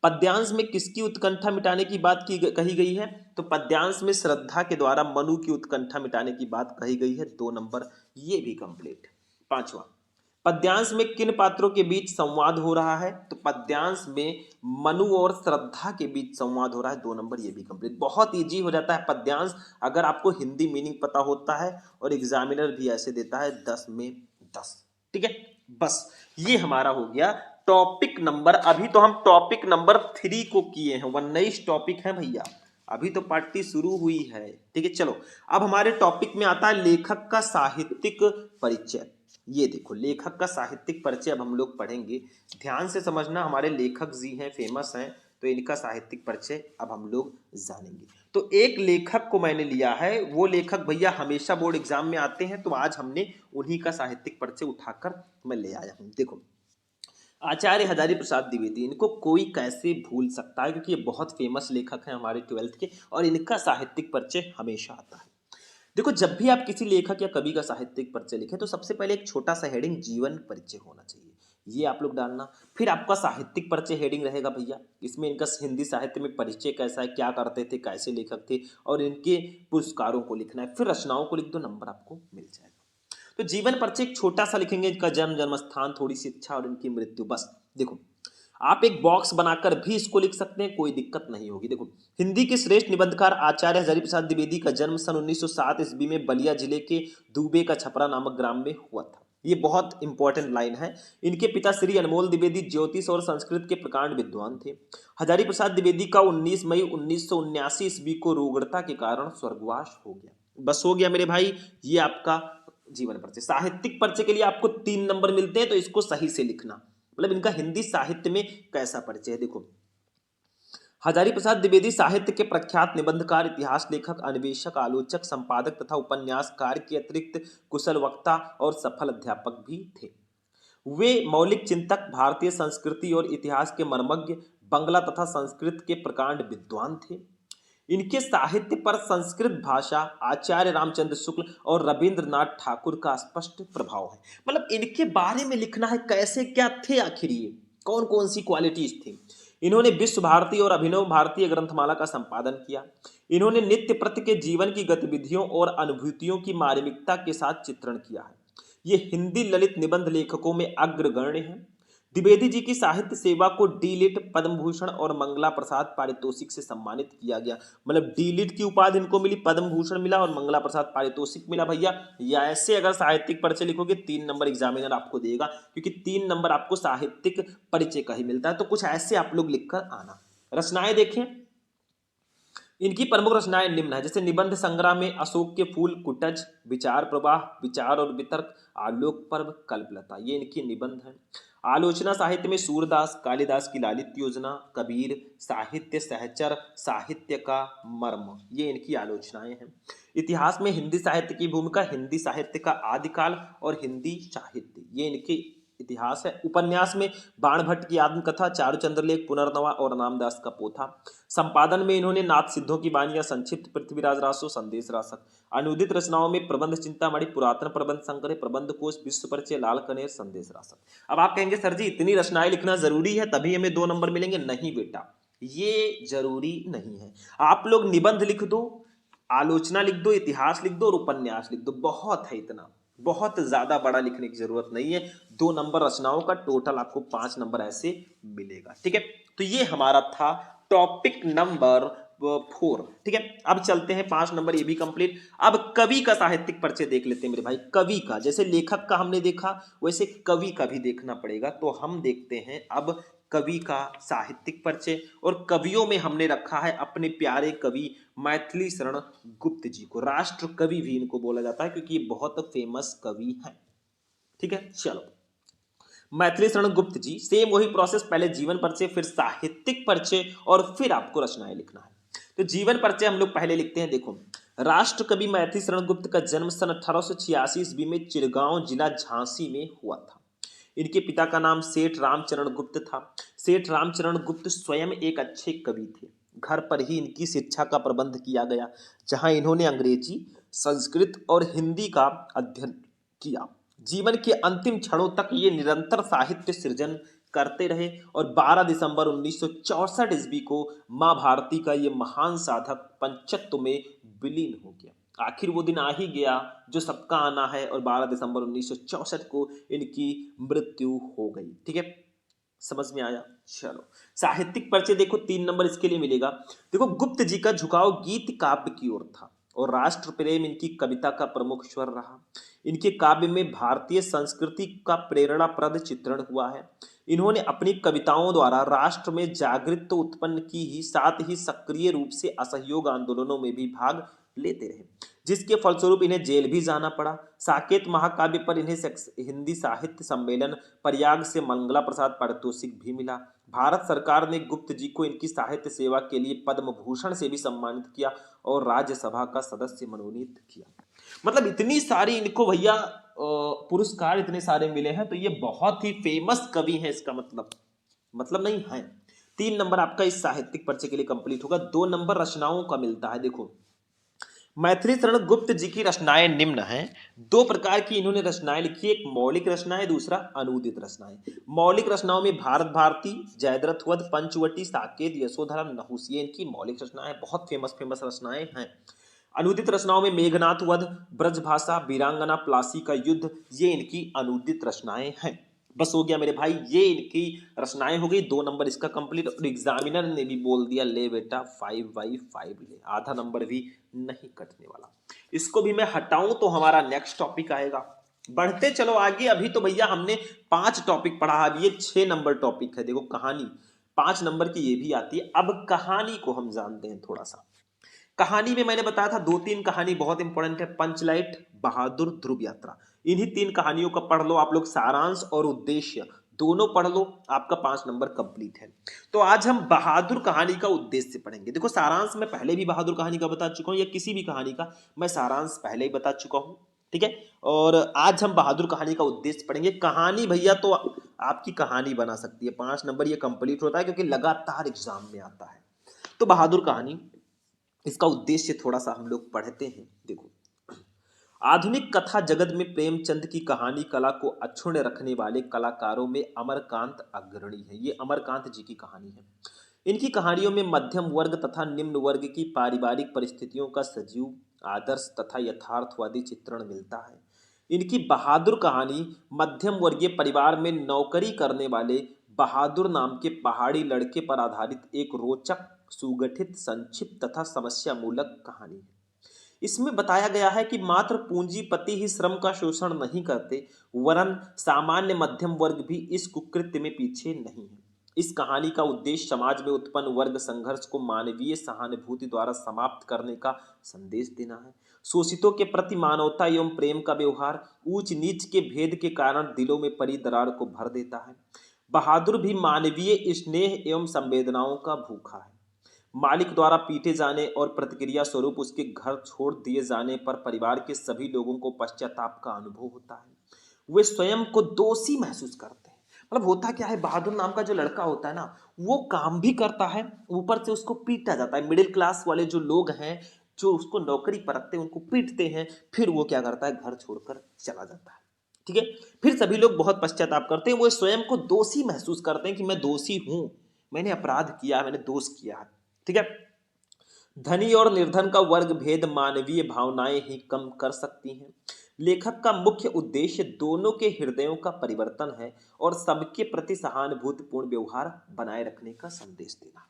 पद्यांश में किसकी उत्कंठा मिटाने की बात कही गई है। तो पद्यांश में श्रद्धा के द्वारा मनु की उत्कंठा मिटाने की बात कही गई है। 2 नंबर, ये भी कंप्लीट। पांचवा, पद्यांश में किन पात्रों के बीच संवाद हो रहा है। तो पद्यांश में मनु और श्रद्धा के बीच संवाद हो रहा है। 2 नंबर, ये भी कंप्लीट। बहुत इजी हो जाता है पद्यांश अगर आपको हिंदी मीनिंग पता होता है, और एग्जामिनर भी ऐसे देता है 10 में 10। ठीक है, बस ये हमारा हो गया टॉपिक नंबर। अभी तो हम टॉपिक नंबर 3 को किए हैं, 19 टॉपिक है भैया, अभी तो पार्ट 3 शुरू हुई है। ठीक है, चलो अब हमारे टॉपिक में आता है लेखक का साहित्यिक परिचय। ये देखो लेखक का साहित्यिक परिचय अब हम लोग पढ़ेंगे, ध्यान से समझना। हमारे लेखक जी हैं, फेमस हैं, तो इनका साहित्यिक परिचय अब हम लोग जानेंगे। तो एक लेखक को मैंने लिया है, वो लेखक भैया हमेशा बोर्ड एग्जाम में आते हैं, तो आज हमने उन्हीं का साहित्यिक परिचय उठाकर मैं ले आया हूं। देखो आचार्य हजारी प्रसाद द्विवेदी, इनको कोई कैसे भूल सकता है, क्योंकि ये बहुत फेमस लेखक हैं हमारे 12th के, और इनका साहित्यिक परिचय हमेशा आता है। देखो जब भी आप किसी लेखक या कवि का साहित्यिक परिचय लिखें तो सबसे पहले एक छोटा सा हेडिंग जीवन परिचय होना चाहिए, ये आप लोग डालना। फिर आपका साहित्यिक परिचय हेडिंग रहेगा भैया, इसमें इनका हिंदी साहित्य में परिचय कैसा है, क्या करते थे, कैसे लेखक थे, और इनके पुरस्कारों को लिखना है। फिर रचनाओं को लिख दो, नंबर आपको मिल जाएगा। तो जीवन परिचय एक छोटा सा लिखेंगे, इनका जन्म, जन्मस्थान, थोड़ी सी इच्छा और इनकी मृत्यु, बस। देखो आप एक बॉक्स बनाकर भी इसको लिख सकते हैं, कोई दिक्कत नहीं होगी। देखो हिंदी के श्रेष्ठ निबंधकार आचार्य हजारी प्रसाद द्विवेदी का जन्म सन 1907 ईस्वी में बलिया जिले के दूबे का छपरा नामक ग्राम में हुआ था। ये बहुत इंपॉर्टेंट लाइन है। इनके पिता श्री अनमोल द्विवेदी ज्योतिष और संस्कृत के प्रकांड विद्वान थे। हजारी प्रसाद द्विवेदी का 19 मई 1979 ईस्वी को रोगड़ता के कारण स्वर्गवास हो गया। बस हो गया मेरे भाई, ये आपका जीवन परिचय। साहित्यिक परिचय के लिए आपको 3 नंबर मिलते हैं, तो इसको सही से लिखना, मतलब इनका हिंदी साहित्य में कैसा परिचय है। देखो हजारी प्रसाद द्विवेदी साहित्य के प्रख्यात निबंधकार, इतिहास लेखक, अन्वेषक, आलोचक, संपादक तथा उपन्यासकार के अतिरिक्त कुशल वक्ता और सफल अध्यापक भी थे। वे मौलिक चिंतक, भारतीय संस्कृति और इतिहास के मर्मज्ञ, बंगला तथा संस्कृत के प्रकांड विद्वान थे। इनके साहित्य पर संस्कृत भाषा, आचार्य रामचंद्र शुक्ल और रविंद्रनाथ ठाकुर का स्पष्ट प्रभाव है। मतलब इनके बारे में लिखना है, कैसे क्या थे आखिर, ये कौन कौन सी क्वालिटीज थी। इन्होंने विश्व भारती और अभिनव भारतीय ग्रंथमाला का संपादन किया। इन्होंने नित्य प्रति के जीवन की गतिविधियों और अनुभूतियों की मार्मिकता के साथ चित्रण किया है। ये हिंदी ललित निबंध लेखकों में अग्रगण्य हैं। द्विवेदी जी की साहित्य सेवा को डीलिट, पद्म भूषण और मंगला प्रसाद पारितोषिक से सम्मानित किया गया। मतलब डीलिट की उपाधि इनको मिली, पद्म भूषण मिला और मंगला प्रसाद पारितोषिक मिला भैया। या ऐसे अगर साहित्यिक परिचय लिखोगे 3 नंबर एग्जामिनर आपको देगा, क्योंकि 3 नंबर आपको साहित्यिक परिचय का ही मिलता है। तो कुछ ऐसे आप लोग लिखकर आना। रचनाएं देखें, इनकी प्रमुख रचनाएं निम्न है, जैसे निबंध संग्रह में अशोक के फूल, कुटज, विचार प्रवाह, विचार और वितर्क, आलोक पर्व, कल्पलता, ये इनकी निबंध है। आलोचना साहित्य में सूरदास, कालिदास की लालित योजना, कबीर, साहित्य सहचर, साहित्य का मर्म, ये इनकी आलोचनाएं हैं। इतिहास में हिंदी साहित्य की भूमिका, हिंदी साहित्य का आदिकाल और हिंदी साहित्य, ये इनके इतिहास है। उपन्यास में बाण भट्ट की आत्मकथा, चारुचंद्र लेख, पुनर्नवा और रामदास का पोथा। संपादन में इन्होंने नाथ सिद्धों की वाणियां, संक्षिप्त, पृथ्वीराज रासो, संदेश रासक। अनुदित रचनाओं में प्रबंध चिंतामणि, पुरातन प्रबंध संग्रह, प्रबंध कोश, विश्व परिचय, लाल कनेर, संदेश रासक। अब आप कहेंगे सर जी इतनी रचनाएं लिखना जरूरी है तभी हमें 2 नंबर मिलेंगे? नहीं बेटा, ये जरूरी नहीं है। आप लोग निबंध लिख दो, आलोचना लिख दो, इतिहास लिख दो और उपन्यास लिख दो, बहुत है इतना, बहुत ज्यादा बड़ा लिखने की जरूरत नहीं है। 2 नंबर रचनाओं का, टोटल आपको 5 नंबर ऐसे मिलेगा। ठीक है, तो ये हमारा था टॉपिक नंबर 4। ठीक है, अब चलते हैं 5 नंबर, ये भी कंप्लीट। अब कवि का साहित्यिक परिचय देख लेते हैं मेरे भाई। कवि का, जैसे लेखक का हमने देखा वैसे कवि का भी देखना पड़ेगा, तो हम देखते हैं अब कवि का साहित्यिक परिचय। और कवियों में हमने रखा है अपने प्यारे कवि मैथिली शरण गुप्त जी को। राष्ट्र कवि भी इनको बोला जाता है क्योंकि ये बहुत फेमस कवि हैं। ठीक है, चलो मैथिली शरण गुप्त जी, सेम वही प्रोसेस, पहले जीवन परिचय, फिर साहित्यिक परिचय और फिर आपको रचनाएं लिखना है। तो जीवन परिचय हम लोग पहले लिखते हैं। देखो, राष्ट्र कवि मैथिली शरण गुप्त का जन्म सन 1886 ईस्वी में चिरगांव जिला झांसी में हुआ था। इनके पिता का नाम सेठ रामचरण गुप्त था। सेठ रामचरण गुप्त स्वयं एक अच्छे कवि थे। घर पर ही इनकी शिक्षा का प्रबंध किया गया, जहां इन्होंने अंग्रेजी, संस्कृत और हिंदी का अध्ययन किया। जीवन के अंतिम क्षणों तक ये निरंतर साहित्य सृजन करते रहे और 12 दिसंबर 1964 ईस्वी को मां भारती का ये महान साधक पंचत्व में विलीन हो गया। आखिर वो दिन आ ही गया जो सबका आना है, और 12 दिसंबर 1964 को इनकी मृत्यु हो गई। ठीक है, समझ में आया? चलो साहित्यिक परिचय देखो, 3 नंबर इसके लिए मिलेगा। देखो, गुप्त जी का झुकाव गीत काव्य की ओर था और राष्ट्र प्रेम इनकी कविता का प्रमुख स्वर रहा। इनके काव्य में भारतीय संस्कृति का प्रेरणाप्रद चित्रण हुआ है। इन्होंने अपनी कविताओं द्वारा राष्ट्र में जागृति उत्पन्न की ही साथ ही सक्रिय रूप से असहयोग आंदोलनों में भी भाग लेते रहे, जिसके फलस्वरूप इन्हें जेल भी जाना पड़ा। साकेत महाकाव्य पर इन्हें हिंदी साहित्य सम्मेलन प्रयाग से मंगला प्रसाद पारितोषिक भी मिला। भारत सरकार ने गुप्त जी को इनकी साहित्य सेवा के लिए पद्म भूषण से भी सम्मानित किया और राज्यसभा का सदस्य मनोनीत किया। मतलब इतनी सारी इनको भैया पुरस्कार इतने सारे मिले हैं, तो ये बहुत ही फेमस कवि हैं, इसका मतलब नहीं है। 3 नंबर आपका इस साहित्यिक परिचय के लिए कंप्लीट होगा। 2 नंबर रचनाओं का मिलता है। देखो, मैथिली शरण गुप्त जी की रचनाएं निम्न हैं। 2 प्रकार की इन्होंने रचनाएं लिखी, एक मौलिक रचनाएं, दूसरा अनुदित रचनाएं। मौलिक रचनाओं में भारत भारती, जयद्रथ वध, पंचवटी, साकेत, यशोधरा, नहुस, ये इनकी मौलिक रचनाएं, बहुत फेमस रचनाएं हैं। अनुदित रचनाओं में मेघनाथ वध, ब्रजभाषा, वीरांगना, प्लासी का युद्ध, ये इनकी अनुदित रचनाएं हैं। बस हो गया मेरे भाई, ये इनकी रचनाएं हो गई। 2 नंबर इसका कंप्लीट। और एग्जामिनर ने भी बोल दिया ले बेटा 5/5 ले, आधा नंबर भी नहीं कटने वाला। इसको भी मैं हटाऊं तो हमारा नेक्स्ट टॉपिक आएगा। बढ़ते चलो आगे। अभी तो भैया हमने 5 टॉपिक पढ़ा, अब ये 6 नंबर टॉपिक है। देखो कहानी 5 नंबर की ये भी आती है। अब कहानी को हम जानते हैं थोड़ा सा। कहानी में मैंने बताया था 2-3 कहानी बहुत इंपॉर्टेंट है, पंचलाइट, बहादुर, ध्रुव यात्रा। इन्हीं 3 कहानियों का पढ़ लो आप लोग, सारांश और उद्देश्य दोनों पढ़ लो, आपका 5 नंबर कंप्लीट है। तो आज हम बहादुर कहानी का उद्देश्य पढ़ेंगे। देखो, सारांश मैं पहले भी बहादुर कहानी का बता चुका हूं, या किसी भी कहानी का मैं सारांश पहले ही बता चुका हूं। ठीक है, और आज हम बहादुर कहानी का उद्देश्य पढ़ेंगे। कहानी भैया तो आपकी कहानी बना सकती है, 5 नंबर ये कंप्लीट होता है क्योंकि लगातार एग्जाम में आता है। तो बहादुर कहानी, इसका उद्देश्य थोड़ा सा हम लोग पढ़ते हैं। देखो, आधुनिक कथा जगत में प्रेमचंद की कहानी कला को अक्षुण्ण रखने वाले कलाकारों में अमरकांत अग्रणी है। ये अमरकांत जी की कहानी है। इनकी कहानियों में मध्यम वर्ग तथा निम्न वर्ग की पारिवारिक परिस्थितियों का सजीव, आदर्श तथा यथार्थवादी चित्रण मिलता है। इनकी बहादुर कहानी मध्यम वर्गीय परिवार में नौकरी करने वाले बहादुर नाम के पहाड़ी लड़के पर आधारित एक रोचक, सुगठित, संक्षिप्त तथा समस्या मूलक कहानी है। इसमें बताया गया है कि मात्र पूंजीपति ही श्रम का शोषण नहीं करते, वरन सामान्य मध्यम वर्ग भी इस कुकृत्य में पीछे नहीं है। इस कहानी का उद्देश्य समाज में उत्पन्न वर्ग संघर्ष को मानवीय सहानुभूति द्वारा समाप्त करने का संदेश देना है। शोषितों के प्रति मानवता एवं प्रेम का व्यवहार ऊंच नीच के भेद के कारण दिलों में पड़ी दरार को भर देता है। बहादुर भी मानवीय स्नेह एवं संवेदनाओं का भूखा है। मालिक द्वारा पीटे जाने और प्रतिक्रिया स्वरूप उसके घर छोड़ दिए जाने पर परिवार के सभी लोगों को पश्चाताप का अनुभव होता है। वे स्वयं को दोषी महसूस करते हैं। मतलब होता क्या है, बहादुर नाम का जो लड़का होता है ना, वो काम भी करता है, ऊपर से उसको पीटा जाता है। मिडिल क्लास वाले जो लोग हैं, जो उसको नौकरी पर रखते हैं, उनको पीटते हैं, फिर वो क्या करता है, घर छोड़कर चला जाता है। ठीक है। फिर सभी लोग बहुत पश्चाताप करते हैं, वो स्वयं को दोषी महसूस करते हैं कि मैं दोषी हूं, मैंने अपराध किया, मैंने दोष किया है। ठीक है। धनी और निर्धन का वर्ग भेद मानवीय भावनाएं ही कम कर सकती हैं। लेखक का मुख्य उद्देश्य दोनों के हृदयों का परिवर्तन है और सबके प्रति सहानुभूतिपूर्ण व्यवहार बनाए रखने का संदेश देना।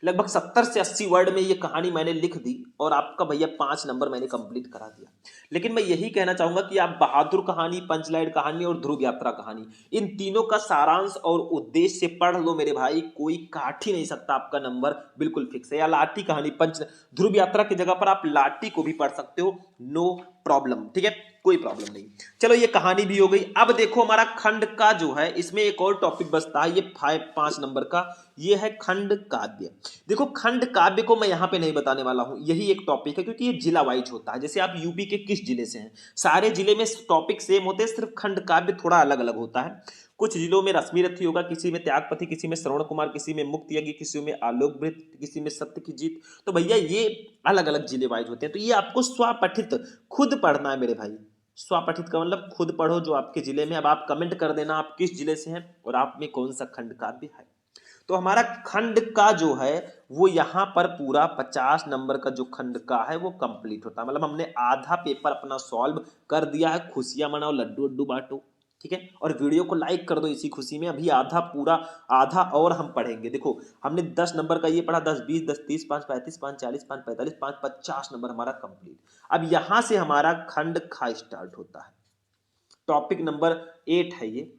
लगभग 70 से 80 वर्ड में ये कहानी मैंने लिख दी और आपका भैया 5 नंबर मैंने कंप्लीट करा दिया। लेकिन मैं यही कहना चाहूंगा कि आप बहादुर कहानी, पंचलाइट कहानी और ध्रुव यात्रा कहानी, इन तीनों का सारांश और उद्देश्य से पढ़ लो मेरे भाई, कोई काट ही नहीं सकता, आपका नंबर बिल्कुल फिक्स है। या लाठी कहानी, पंच ध्रुव यात्रा की जगह पर आप लाठी को भी पढ़ सकते हो, नो प्रॉब्लम। ठीक है, कोई प्रॉब्लम नहीं। चलो ये कहानी भी हो गई। अब देखो हमारा खंड का जो है, इसमें एक और टॉपिक बचता है, ये 5 नंबर का, ये है खंड काव्य। देखो खंड काव्य को मैं यहां पे नहीं बताने वाला हूं, यही एक टॉपिक है, क्योंकि ये जिला वाइज होता है। जैसे आप यूपी के किस जिले से हैं, सारे जिले में टॉपिक सेम होते हैं, सिर्फ खंड काव्य थोड़ा अलग अलग होता है। कुछ जिलों में रश्मि रथी होगा, किसी में त्यागपति, किसी में श्रवण कुमार, किसी में मुक्त यज्ञ, किसी में आलोक वृत्त, किसी में सत्य की जीत। तो भैया ये अलग अलग जिले वाइज होते हैं। तो ये आपको स्वपठित खुद पढ़ना है मेरे भाई। स्वपठित का मतलब खुद पढ़ो जो आपके जिले में। अब आप कमेंट कर देना आप किस जिले से हैं और आप में कौन सा खंड काव्य है। तो हमारा खंड का जो है वो यहाँ पर पूरा 50 नंबर का जो खंड का है वो कंप्लीट होता है। मतलब हमने आधा पेपर अपना सॉल्व कर दिया है। खुशियां मनाओ, लड्डू वड्डू बांटो। ठीक है, और वीडियो को लाइक कर दो इसी खुशी में। अभी आधा पूरा, आधा और हम पढ़ेंगे। देखो हमने 10 नंबर का ये पढ़ा, 10 20 10 30 5 35 5 40 5 45 5 50 नंबर हमारा कंप्लीट। अब यहां से हमारा खंड खा स्टार्ट होता है। टॉपिक नंबर 8 है ये।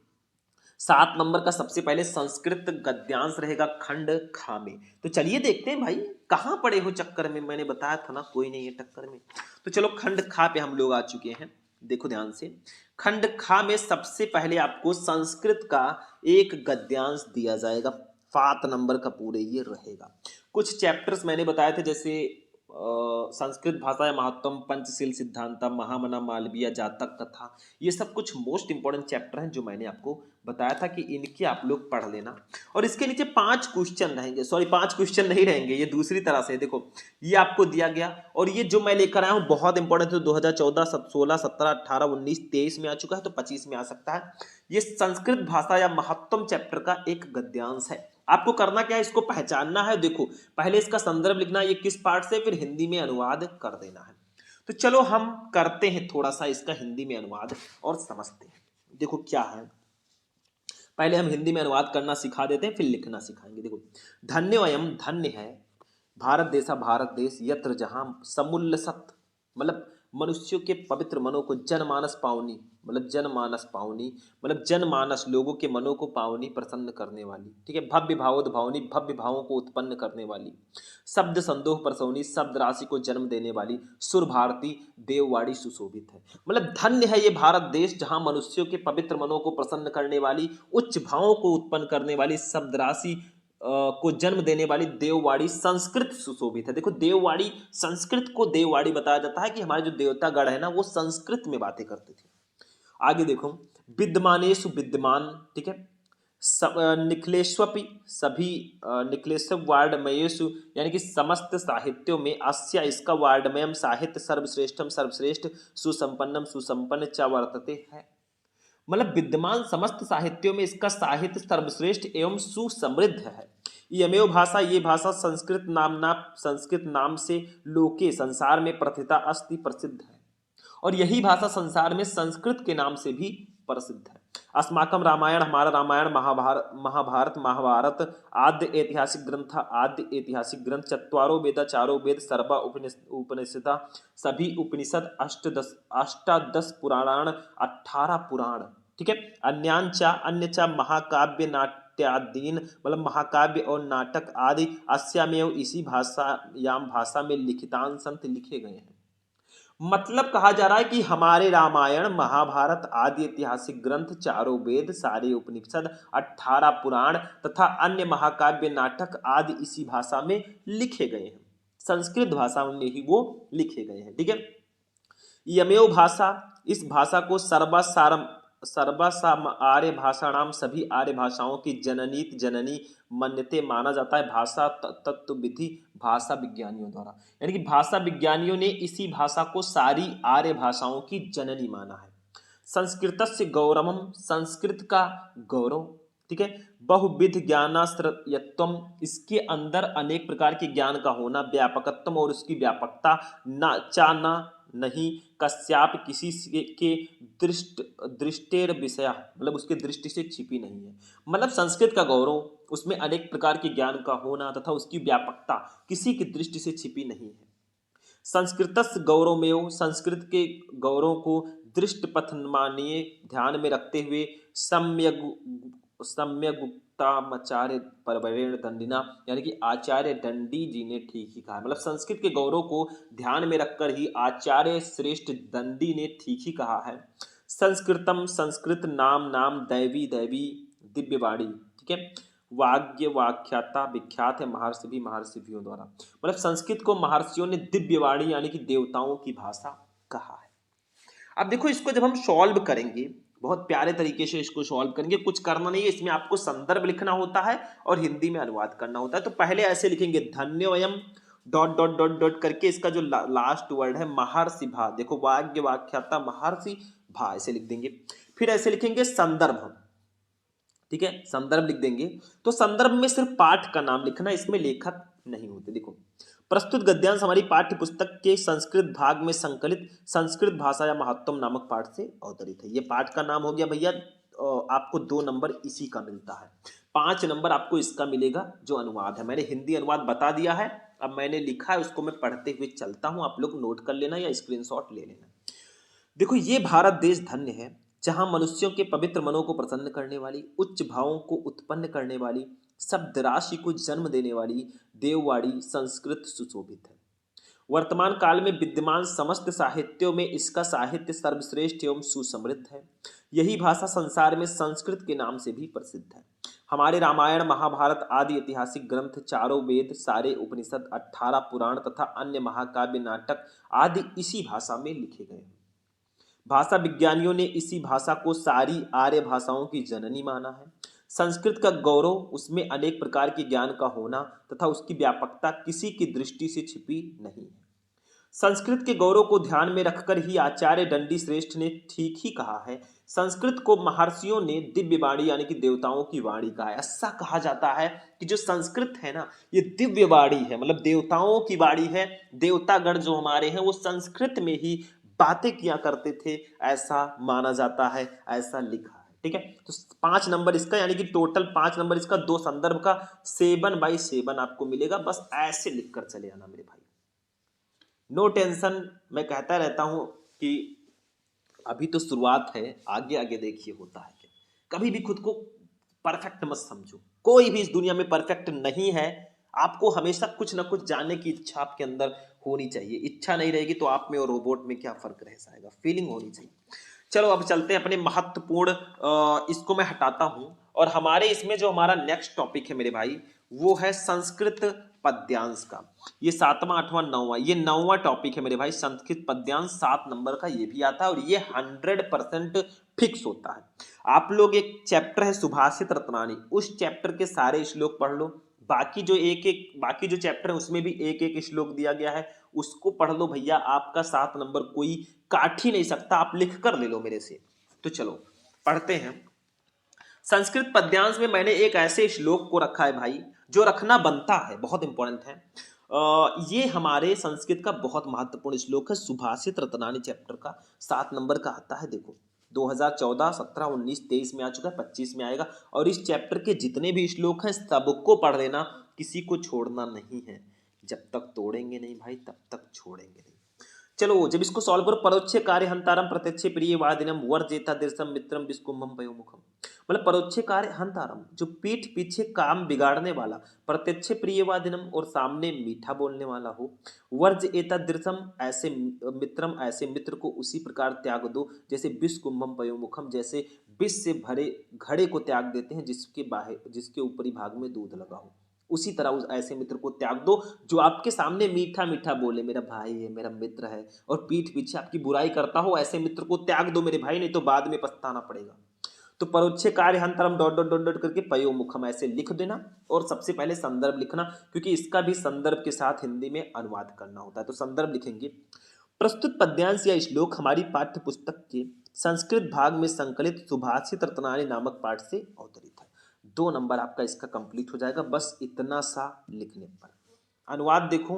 7 नंबर का सबसे पहले संस्कृत गद्यांश रहेगा खंड खा में। तो चलिए देखते हैं भाई, कहां पड़े हो चक्कर में, मैंने बताया था ना कोई नहीं है टक्कर में। तो चलो खंड खा पे हम लोग आ चुके हैं। देखो ध्यान से, खंड खा में सबसे पहले आपको संस्कृत का एक गद्यांश दिया जाएगा। 7 नंबर का पूरे ये रहेगा। कुछ चैप्टर्स मैंने बताए थे, जैसे संस्कृत भाषा या महत्वम, पंचशील सिद्धांत, महामना, मालवीय, जातक कथा, ये सब कुछ मोस्ट इंपॉर्टेंट चैप्टर हैं जो मैंने आपको बताया था कि इनके आप लोग पढ़ लेना। और इसके नीचे 5 क्वेश्चन रहेंगे, सॉरी 5 क्वेश्चन नहीं रहेंगे, ये दूसरी तरह से। देखो ये आपको दिया गया और ये जो मैं लेकर आया हूँ बहुत इंपॉर्टेंट है। 2014 16 17 18 19 23 में आ चुका है, तो 25 में आ सकता है। ये संस्कृत भाषा या महत्वम चैप्टर का एक गद्यांश है। आपको करना क्या है, इसको पहचानना है। देखो पहले इसका संदर्भ लिखना है, ये किस पार्ट से, फिर हिंदी में अनुवाद कर देना है। तो चलो हम करते हैं थोड़ा सा इसका हिंदी में अनुवाद और समझते हैं। देखो क्या है, पहले हम हिंदी में अनुवाद करना सिखा देते हैं, फिर लिखना सिखाएंगे। देखो, धन्योऽयं, धन्य है भारत देशा, भारत देश, यत्र जहां समुल्ल सत, मतलब मनुष्यों के पवित्र मनों को, जनमानस पावनी, मतलब जनमानस पावनी, मतलब जनमानस लोगों के मनों को पावनी, प्रसन्न करने वाली। ठीक है, भव्य भावोद भावनी, भव्य भावों को उत्पन्न करने वाली, शब्द संदोह प्रसवनी, शब्द राशि को जन्म देने वाली, सुर भारती देववाड़ी सुशोभित है। मतलब धन्य है ये भारत देश जहां मनुष्यों के पवित्र मनों को प्रसन्न करने वाली, उच्च भावों को उत्पन्न करने वाली, शब्द राशि को जन्म देने वाली देववाड़ी संस्कृत सुशोभित है। देखो देववाड़ी, संस्कृत को देववाड़ी बताया जाता है कि हमारे जो देवतागण है ना वो संस्कृत में बातें करते थे। आगे देखो, विद्यमानेषु विद्यमान, ठीक है, सब निखिलेष्वपि, सभी निखिलेश्व वार्डमयेषु, यानी कि समस्त साहित्यों में, अस्य इसका वार्डमयम साहित्य सर्वश्रेष्ठम सर्वश्रेष्ठ, सुसंपन्नम सुसंपन्न च वर्तते है। मतलब विद्यमान समस्त साहित्यों में इसका साहित्य सर्वश्रेष्ठ एवं सुसमृद्ध है। यमेव भाषा, ये भाषा संस्कृत नामना, संस्कृत नाम से लोके संसार में प्रथिता अस्ति, प्रसिद्ध है। और यही भाषा संसार में संस्कृत के नाम से भी प्रसिद्ध है। अस्माकम रामायण, हमारा रामायण, महाभारत महाभारत आद्य ऐतिहासिक ग्रंथ, आद्य ऐतिहासिक ग्रंथ, चत्वारो वेद, चारों वेद, सर्वा उपनिषदा, सभी उपनिषद, अष्टादश पुराण, 18 पुराण। ठीक है, अन्यांचा अन्य चा महाकाव्य नाट्यादीन मतलब महाकाव्य और नाटक आदि अस्यामेव इसी भाषा में लिखितान संत लिखे गए हैं। मतलब कहा जा रहा है कि हमारे रामायण महाभारत आदि ऐतिहासिक ग्रंथ, चारों वेद, सारे उपनिषद, 18 पुराण तथा अन्य महाकाव्य नाटक आदि इसी भाषा में लिखे गए हैं, संस्कृत भाषा में ही वो लिखे गए हैं। ठीक है, यमेव भाषा, इस भाषा को सर्वसाम आर्य भाषाणाम, सभी आर्य भाषाओं की जननीत जननी मन्यते माना जाता है भाषा तत्व विधि भाषा विज्ञानियों द्वारा। यानी कि भाषा विज्ञानियों ने इसी भाषा को सारी आर्य भाषाओं की जननी माना है। संस्कृतस्य गौरवम, संस्कृत का गौरव। ठीक है, बहुविध ज्ञानाश्रयत्वम, इसके अंदर अनेक प्रकार के ज्ञान का होना, व्यापकत्वम और उसकी व्यापकता, ना चाना नहीं, कश्याप किसी के दृष्टेर विषय मतलब उसके दृष्टि से छिपी नहीं है। मतलब संस्कृत का गौरव, उसमें अनेक प्रकार के ज्ञान का होना तथा उसकी व्यापकता किसी की दृष्टि से छिपी नहीं है। संस्कृतस्य गौरवमेव, संस्कृत के गौरव को दृष्ट पथ मानिए ध्यान में रखते हुए सम्यगुक्ताचार्य परवरेण दंडिना, यानी कि आचार्य दंडी जी ने ठीक ही कहा। मतलब संस्कृत के गौरव को ध्यान में रखकर ही आचार्य श्रेष्ठ दंडी ने ठीक ही कहा है। संस्कृतम, संस्कृत नाम नाम दैवी दैवी दिव्यवाणी। ठीक है, वाग्य वाख्याता विख्यात है महर्षि भी महर्षियों द्वारा। मतलब संस्कृत को महर्षियों ने दिव्यवाणी यानी कि देवताओं की भाषा कहा है। अब देखो इसको जब हम सॉल्व करेंगे, बहुत प्यारे तरीके से इसको सॉल्व करेंगे, कुछ करना नहीं है, इसमें आपको संदर्भ लिखना होता है और हिंदी में अनुवाद करना होता है। तो पहले ऐसे लिखेंगे धन्योयम डॉट डॉट डॉट डॉट करके, इसका जो लास्ट वर्ड है महर्षि भा, देखो वाग्य वाख्याता महर्षि भा ऐसे लिख देंगे। फिर ऐसे लिखेंगे संदर्भ। ठीक है, संदर्भ लिख देंगे। तो संदर्भ में सिर्फ पाठ का नाम लिखना, इसमें लेखक नहीं होते। देखो प्रस्तुत गद्यांश हमारी पाठ्य पुस्तक के संस्कृत भाग में संकलित संस्कृत भाषा या महत्वम नामक पाठ से अवतरित है। ये पाठ का नाम हो गया भैया। आपको 2 नंबर इसी का मिलता है, 5 नंबर आपको इसका मिलेगा जो अनुवाद है। मैंने हिंदी अनुवाद बता दिया है, अब मैंने लिखा है उसको मैं पढ़ते हुए चलता हूं, आप लोग नोट कर लेना या स्क्रीनशॉट ले लेना। देखो ये भारत देश धन्य है जहां मनुष्यों के पवित्र मनों को प्रसन्न करने वाली, उच्च भावों को उत्पन्न करने वाली, शब्द राशि को जन्म देने वाली देववाणी संस्कृत सुशोभित है। वर्तमान काल में विद्यमान समस्त साहित्यों में इसका साहित्य सर्वश्रेष्ठ एवं सुसमृद्ध है। यही भाषा संसार में संस्कृत के नाम से भी प्रसिद्ध है। हमारे रामायण महाभारत आदि ऐतिहासिक ग्रंथ, चारों वेद, सारे उपनिषद, 18 पुराण तथा अन्य महाकाव्य नाटक आदि इसी भाषा में लिखे गए हैं। भाषा विज्ञानियों ने इसी भाषा को सारी आर्य भाषाओं की जननी माना है। संस्कृत का गौरव, उसमें अनेक प्रकार के ज्ञान का होना तथा उसकी व्यापकता किसी की दृष्टि से छिपी नहीं है। संस्कृत के गौरव को ध्यान में रखकर ही आचार्य दंडी श्रेष्ठ ने ठीक ही कहा है। संस्कृत को महर्षियों ने दिव्य वाणी यानी कि देवताओं की वाणी कहा है। ऐसा कहा जाता है कि जो संस्कृत है ना, ये दिव्य वाणी है, मतलब देवताओं की वाणी है। देवतागण जो हमारे हैं वो संस्कृत में ही बातें किया करते थे, ऐसा माना जाता है, ऐसा लिखा है। ठीक है, तो 5 नंबर इसका, यानी कि टोटल 5 नंबर इसका, 2 संदर्भ का 7/7 आपको मिलेगा। बस ऐसे लिखकर चले आना मेरे भाई, नो टेंशन। मैं कहता रहता हूं कि अभी तो शुरुआत है, आगे आगे देखिए होता है क्या। कभी भी खुद को परफेक्ट मत समझो, कोई भी इस दुनिया में परफेक्ट नहीं है। आपको हमेशा कुछ ना कुछ जानने की इच्छा आपके अंदर होनी चाहिए। इच्छा नहीं रहेगी तो आप में और रोबोट में क्या फर्क रह जाएगा, फीलिंग होनी चाहिए। चलो अब चलते हैं अपने महत्वपूर्ण, इसको मैं हटाता हूं और हमारे इसमें जो हमारा नेक्स्ट टॉपिक है मेरे भाई, वो है संस्कृत पद्यांश का। ये 7वां 8वां 9वां, ये 9वां टॉपिक है मेरे भाई। संस्कृत पद्यांश 7 नंबर का ये भी आता है और ये 100% फिक्स होता है। आप लोग, एक चैप्टर है सुभाषित रत्नानी, उस चैप्टर के सारे श्लोक पढ़ लो। बाकी जो चैप्टर है उसमें भी एक एक श्लोक दिया गया है, उसको पढ़ लो भैया। आपका 7 नंबर कोई काट ही नहीं सकता, आप लिख कर ले लो मेरे से। तो चलो पढ़ते हैं। संस्कृत पद्यांश में मैंने एक ऐसे श्लोक को रखा है भाई, जो रखना बनता है, बहुत इंपॉर्टेंट है। ये हमारे संस्कृत का बहुत महत्वपूर्ण श्लोक है, सुभाषित रत्नानी चैप्टर का 7 नंबर का आता है। देखो 2014, 17, 19, 23 में आ चुका है, 25 में आएगा। और इस चैप्टर के जितने भी श्लोक हैं सबको पढ़ लेना, किसी को छोड़ना नहीं है। जब तक तोड़ेंगे नहीं भाई तब तक छोड़ेंगे नहीं। चलो जब इसको सॉल्व करो, परोक्षे कार्य हंतारम प्रत्यक्षे प्रिय वादिनम वर्जेता दृश्यम मित्रम विस्कुंभम पयोमुखम। मतलब परोक्षे कार्य हंतारम, जो पीठ पीछे काम बिगाड़ने वाला, प्रत्यक्षे प्रिय वादिनम, और सामने मीठा बोलने वाला हो, वर्ज एता दृश्यम, ऐसे मित्रम, ऐसे मित्र को उसी प्रकार त्याग दो जैसे विस्कुंभम पयोमुखम, जैसे विष से भरे घड़े को त्याग देते हैं जिसके ऊपरी भाग में दूध लगा हो, उसी तरह उस ऐसे मित्र को त्याग दो जो आपके सामने मीठा मीठा बोले, मेरा भाई है, मेरा मित्र है, और पीठ पीछे आपकी बुराई करता हो। ऐसे मित्र को त्याग दो मेरे भाई, नहीं तो बाद में पछताना पड़ेगा। तो परोक्षे कार्य हंतरम डॉट डॉट डॉट डॉट करके पयोमुखम ऐसे लिख देना, और सबसे पहले संदर्भ लिखना, क्योंकि इसका भी संदर्भ के साथ हिंदी में अनुवाद करना होता है। तो संदर्भ लिखेंगे, प्रस्तुत पद्यांश या श्लोक हमारी पाठ्य पुस्तक के संस्कृत भाग में संकलित सुभाषित रत्नावली नामक पाठ से अवतरित है। 2 नंबर आपका इसका कंप्लीट हो जाएगा बस इतना सा लिखने पर। अनुवाद देखो,